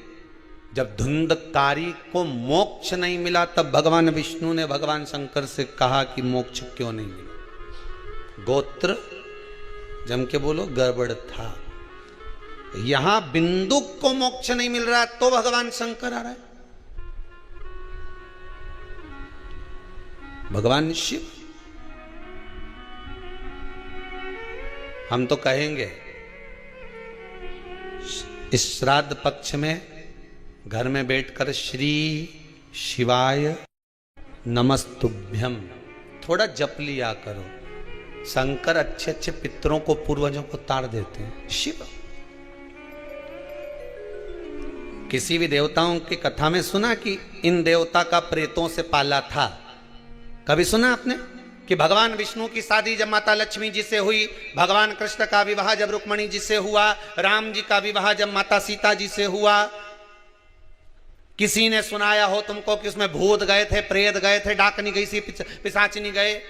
जब धुंधकारी को मोक्ष नहीं मिला तब भगवान विष्णु ने भगवान शंकर से कहा कि मोक्ष क्यों नहीं मिला? गोत्र जम के बोलो गड़बड़ था। यहां बिंदु को मोक्ष नहीं मिल रहा तो भगवान शंकर आ रहा है, भगवान शिव। हम तो कहेंगे इस श्राद्ध पक्ष में घर में बैठकर श्री शिवाय नमस्तुभ्यम थोड़ा जप लिया करो। शंकर अच्छे अच्छे पितरों को पूर्वजों को ताड़ देते हैं। शिव किसी भी देवताओं की कथा में सुना कि इन देवता का प्रेतों से पाला था? कभी सुना आपने कि भगवान विष्णु की शादी जब माता लक्ष्मी जी से हुई, भगवान कृष्ण का विवाह जब रुक्मणी जी से हुआ, राम जी का विवाह जब माता सीता जी से हुआ, किसी ने सुनाया हो तुमको कि उसमें भूत गए थे, प्रेत गए थे, डाकनी गई सी, पिशाचिनी गए,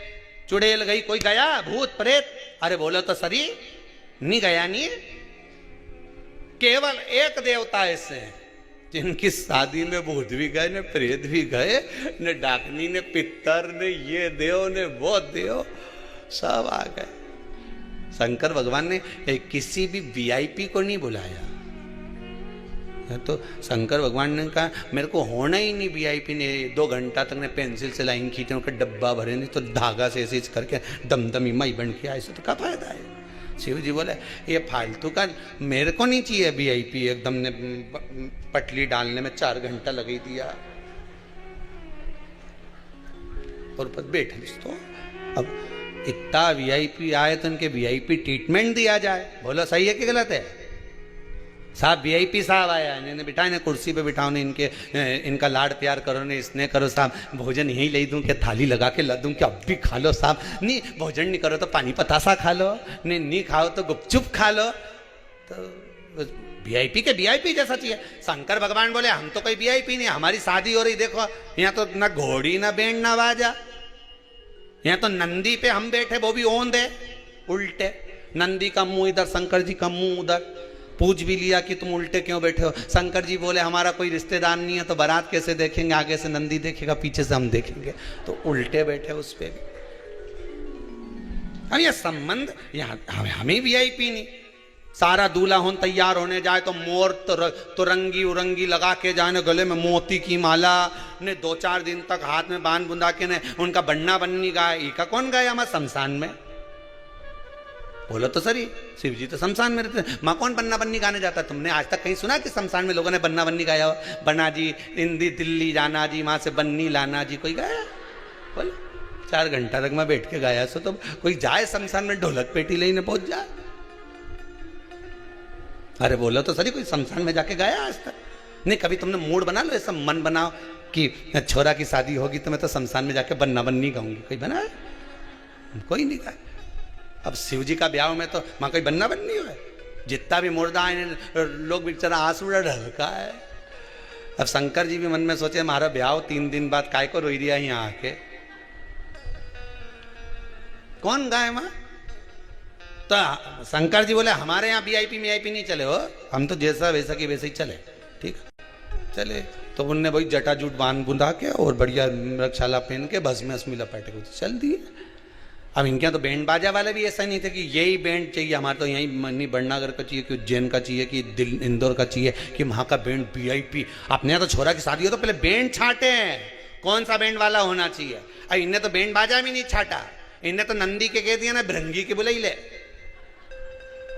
चुड़ैल गई, कोई गया भूत प्रेत? अरे बोलो तो सरी, नहीं गया नहीं। केवल एक देवता ऐसे हैं जिनकी शादी में भूत भी गए, ने प्रेत भी गए, ने डाकनी ने पितर ने ये देव ने वो देव सब आ गए। शंकर भगवान ने किसी भी वीआईपी को नहीं बुलाया। तो शंकर भगवान ने कहा मेरे को होना ही नहीं वीआईपी ने। 2 घंटा तक ने पेंसिल से लाइन खींचे, उनका डब्बा भरे नहीं तो धागा से ऐसे करके दमदमी मई बन के आए, तो क्या फायदा है? शिव जी बोले ये फालतू का मेरे को नहीं चाहिए वीआईपी। एकदम ने पटली डालने में 4 घंटा लगा दिया और पर बैठे। तो अब इतना वीआईपी आए तो इनके वीआईपी ट्रीटमेंट दिया जाए। बोलो सही है कि गलत है? साहब वीआईपी साहब आया, इन्हें बिठाए ने कुर्सी पे बिठाओ ने, इनका लाड प्यार करो ने, इसने करो साहब, भोजन यहीं ले दूं क्या, थाली लगा के ला दूं क्या, अब भी खा लो साहब, नहीं भोजन नहीं करो तो पानी पतासा खा लो, नहीं खाओ तो गुपचुप खा लो। तो वीआईपी के वीआईपी जैसा चाहिए। शंकर भगवान बोले हम तो कोई वीआईपी नहीं, हमारी शादी हो रही देखो, यहाँ तो ना घोड़ी ना बैंड ना बाजा, यहाँ तो नंदी पे हम बैठे, वो भी ओंद है उल्टे, नंदी का मुंह इधर शंकर जी का मुंह उधर। पूछ भी लिया कि तुम उल्टे क्यों बैठे हो? शंकर जी बोले हमारा कोई रिश्तेदार नहीं है तो बारात कैसे देखेंगे, आगे से नंदी देखेगा पीछे से हम देखेंगे, तो उल्टे बैठे उस पे भी। अब ये संबंध यहाँ हमें वीआईपी नहीं। सारा दूल्हा होन तैयार होने जाए तो मोर तो रंगी उरंगी लगा के जाने, गले में मोती की माला ने, 2-4 दिन तक हाथ में बांध बुंदा के ने, उनका बन्ना बन्नी गाय। इका कौन गाया हमारे शमशान में? बोलो तो सही, शिव जी तो शमशान में रहते हैं, माँ कौन बन्ना बन्नी गाने जाता? तुमने आज तक कहीं सुना कि शमशान में लोगों ने बन्ना बन्नी गाया हो? बन्ना जी इंदी दिल्ली जाना जी, वहां से बन्नी लाना जी, कोई गाया? बोलो 4 घंटा तक मैं बैठ के गाया सो, तो कोई जाए शमशान में ढोलक पेटी लेने पहुंच जाए? अरे बोलो तो सही, कोई शमशान में जाके गाया आज तक? नहीं। कभी तुमने मूड बना लो, ऐसा मन बनाओ कि छोरा की शादी होगी तो मैं तो शमशान में जाके बन्ना बन्नी गाऊंगी, कोई बनाए? कोई नहीं गाया। अब शिव जी का ब्याह में तो वहाँ कोई बन्ना बन्नी हो, जितना भी मुर्दा है लोग बेचारा आंसू ढलका है। अब शंकर जी भी मन में सोचे हमारा ब्याह 3 दिन बाद काय को रोई दिया यहाँ आके, कौन गाय माँ? तो शंकर जी बोले हमारे यहाँ वीआईपी नहीं चले हो, हम तो जैसा वैसा की वैसे ही चले। ठीक चले तो उनने वही जटाजूट बांध बुंदा के और बढ़िया रक्षाला पहन के भस्म अस्मी लपेटे को चल दिए। अब इनके यहाँ तो बैंड बाजा वाले भी ऐसा नहीं थे कि यही बैंड चाहिए, हमारे तो यही मनी बड़नागर का चाहिए, कि उज्जैन का चाहिए, कि दिल इंदौर का चाहिए, कि वहाँ का बैंड VIP। अपने यहाँ तो छोरा की शादी हो तो पहले बैंड छाटे हैं, कौन सा बैंड वाला होना चाहिए। अब इनने तो बैंड बाजा भी नहीं छाटा, इनने तो नंदी के कह दिया ना भृंगी के बुलाई ले,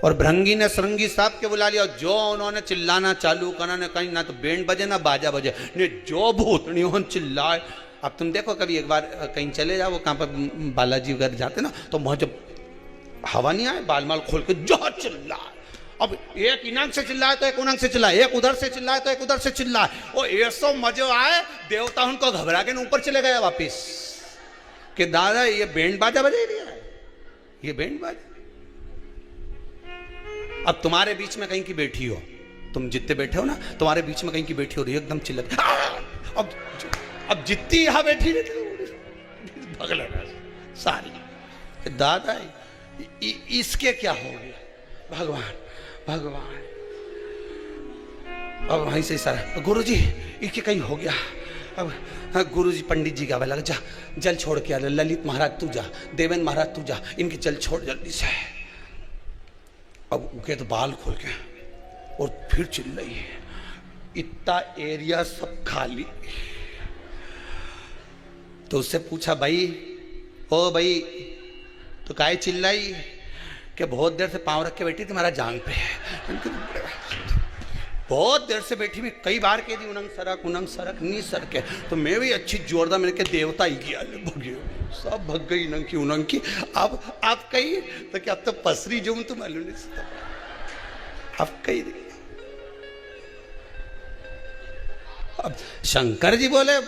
और भृंगी ने सरंगी साहब के बुला लिया। जो उन्होंने चिल्लाना चालू करा ने, कहीं ना तो बैंड बजे ना बाजा बजे, ने जो भूतनियों चिल्लाए। अब तुम देखो कभी एक बार कहीं चले जाओ, कहाँ पर बालाजी वगैरह जाते ना, तो वहाँ जब हवा नहीं आए बाल माल खोल के जो चिल्लाए। अब एक इनांग से चिल्लाए तो एक उनांग से चिल्लाए, एक उधर से चिल्लाए तो एक उधर से चिल्लाए, और ऐसा मजे आए देवता उनको घबरा के ऊपर चले गए वापिस कि दादा ये बैंड बाजा बजे रही है, ये बैंड बाजा। अब तुम्हारे बीच में कहीं की बैठी हो, तुम जितने बैठे हो ना, तुम्हारे बीच में कहीं की बैठी हो रही एकदम चिल्लाती, अब जितनी यहां बैठी भगल सारी। दादा इसके क्या हो गया, भगवान भगवान। अब वहीं से सारा गुरु जी इसके कहीं हो गया। अब गुरु जी पंडित जी का लगा, जा जल छोड़ के आ, ललित महाराज तू जा, देवेंद्र महाराज तू जा, इनके जल छोड़ जल्दी से। अब उनके तो बाल खोल के और फिर चिल्लाई, इतना एरिया सब खाली। तो उससे पूछा, भाई ओ भाई तो काहे चिल्लाई, कि बहुत देर से पांव रख के बैठी तुम्हारा जांग पे है। बहुत देर से बैठी, मैं कई बार कह दी उनंग सरक नहीं सरके, तो मैं भी अच्छी जोरदार मैंने कहा देवता ही किया भगे, सब भग गई उनंग की उनंग की। अब आप कही तो क्या अब तो पसरी जो तुम मालूम नहीं, अब कही अब शंकर जी बोले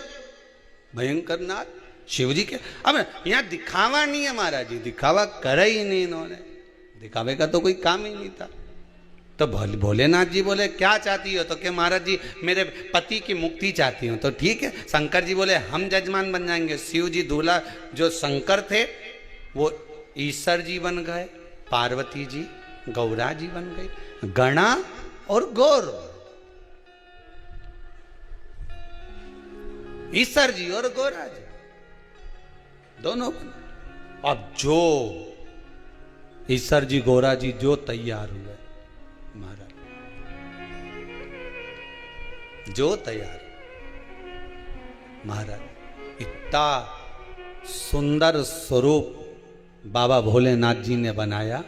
भयंकर नाथ शिव जी के। अब यहाँ दिखावा नहीं है महाराज जी, दिखावा करा ही नहीं इन्होंने, दिखावे का तो कोई काम ही नहीं था। तो भोलेनाथ जी बोले क्या चाहती हो, तो क्या महाराज जी मेरे पति की मुक्ति चाहती हूँ। तो ठीक है, शंकर जी बोले हम जजमान बन जाएंगे। शिव जी दूल्हा, जो शंकर थे वो ईश्वर जी बन गए, पार्वती जी गौरा जी बन गई, गणा और गौर, ईश्वर जी और गौरा जी दोनों बन। अब जो ईश्वर जी गौरा जी जो तैयार हुए महाराज, जो तैयार महाराज, इतना सुंदर स्वरूप बाबा भोलेनाथ जी ने बनाया,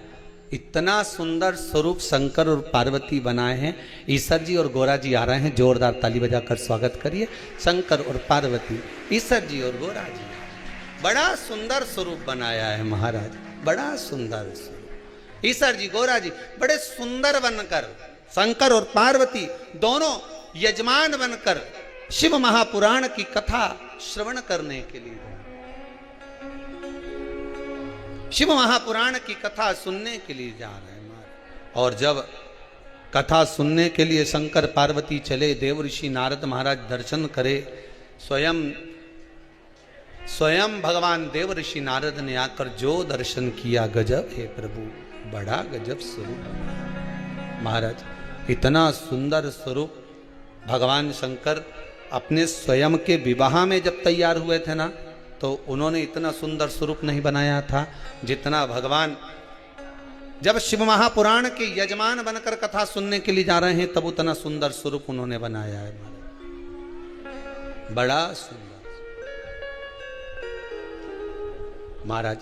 इतना सुंदर स्वरूप शंकर और पार्वती बनाए हैं। ईश्वर जी और गौरा जी आ रहे हैं, जोरदार ताली बजाकर स्वागत करिए। शंकर और पार्वती, ईश्वर जी और गौरा जी, बड़ा सुंदर स्वरूप बनाया है महाराज, बड़ा सुंदर स्वरूप। ईश्वर जी गौरा जी बड़े सुंदर बनकर, शंकर और पार्वती दोनों यजमान बनकर शिव महापुराण की कथा श्रवण करने के लिए, शिव महापुराण की कथा सुनने के लिए जा रहे हैं। और जब कथा सुनने के लिए शंकर पार्वती चले, देव ऋषि नारद महाराज दर्शन करे, स्वयं भगवान देव ऋषि नारद ने आकर जो दर्शन किया, गजब है प्रभु, बड़ा गजब स्वरूप महाराज। इतना सुंदर स्वरूप भगवान शंकर अपने स्वयं के विवाह में जब तैयार हुए थे ना, तो उन्होंने इतना सुंदर स्वरूप नहीं बनाया था जितना भगवान जब शिव महापुराण के यजमान बनकर कथा सुनने के लिए जा रहे हैं तब उतना सुंदर स्वरूप उन्होंने बनाया है, बड़ा सुंदर महाराज।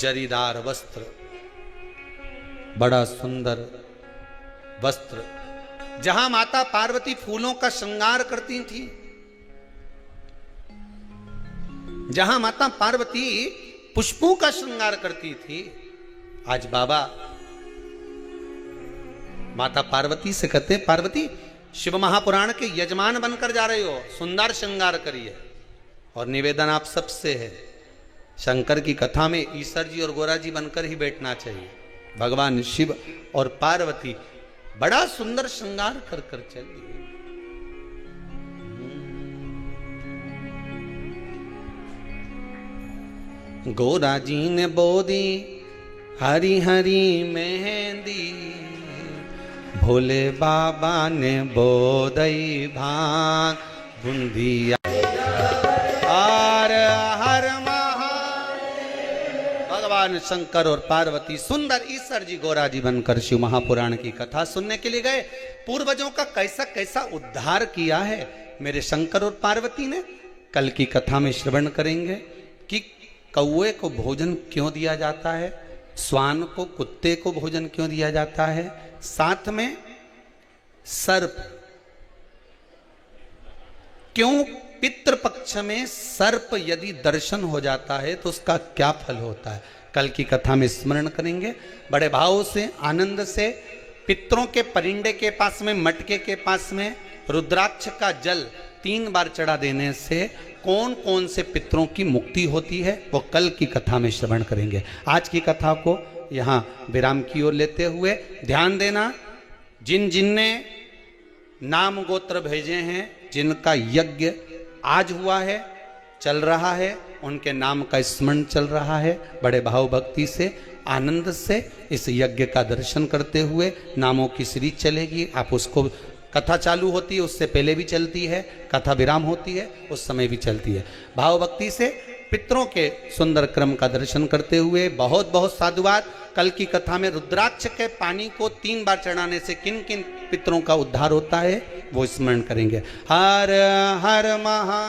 जरीदार वस्त्र, बड़ा सुंदर वस्त्र, जहां माता पार्वती फूलों का श्रृंगार करती थी, जहां माता पार्वती पुष्पों का श्रृंगार करती थी, आज बाबा माता पार्वती से कहते हैं, पार्वती शिव महापुराण के यजमान बनकर जा रहे हो, सुंदर श्रृंगार करिए। और निवेदन आप सबसे है, शंकर की कथा में ईश्वर जी और गौरा जी बनकर ही बैठना चाहिए। भगवान शिव और पार्वती बड़ा सुंदर श्रृंगार कर कर चलिए। गौरा जी ने बोदी हरी हरी मेहंदी, भोले बाबा ने बोदई भांग बुंदिया। हर हर महादेव, भगवान शंकर और पार्वती सुंदर ईश्वर जी गोरा जी बनकर शिव महापुराण की कथा सुनने के लिए गए। पूर्वजों का कैसा कैसा उद्धार किया है मेरे शंकर और पार्वती ने, कल की कथा में श्रवण करेंगे कि कौए को भोजन क्यों दिया जाता है, श्वान को, कुत्ते को भोजन क्यों दिया जाता है, साथ में सर्प क्यों, पितृपक्ष में सर्प यदि दर्शन हो जाता है तो उसका क्या फल होता है, कल की कथा में स्मरण करेंगे। बड़े भाव से, आनंद से, पितरों के परिंडे के पास में, मटके के पास में रुद्राक्ष का जल 3 बार चढ़ा देने से कौन कौन से पितरों की मुक्ति होती है वो कल की कथा में श्रवण करेंगे। आज की कथा को यहाँ विराम की ओर लेते हुए ध्यान देना, जिन जिनने नाम गोत्र भेजे हैं, जिनका यज्ञ आज हुआ है, चल रहा है, उनके नाम का स्मरण चल रहा है, बड़े भाव भक्ति से, आनंद से इस यज्ञ का दर्शन करते हुए नामों की सीरीज चलेगी। आप उसको, कथा चालू होती है उससे पहले भी चलती है, कथा विराम होती है उस समय भी चलती है। भाव भक्ति से पितरों के सुंदर क्रम का दर्शन करते हुए बहुत बहुत साधुवाद। कल की कथा में रुद्राक्ष के पानी को 3 बार चढ़ाने से किन किन पितरों का उद्धार होता है वो स्मरण करेंगे। हर हर महा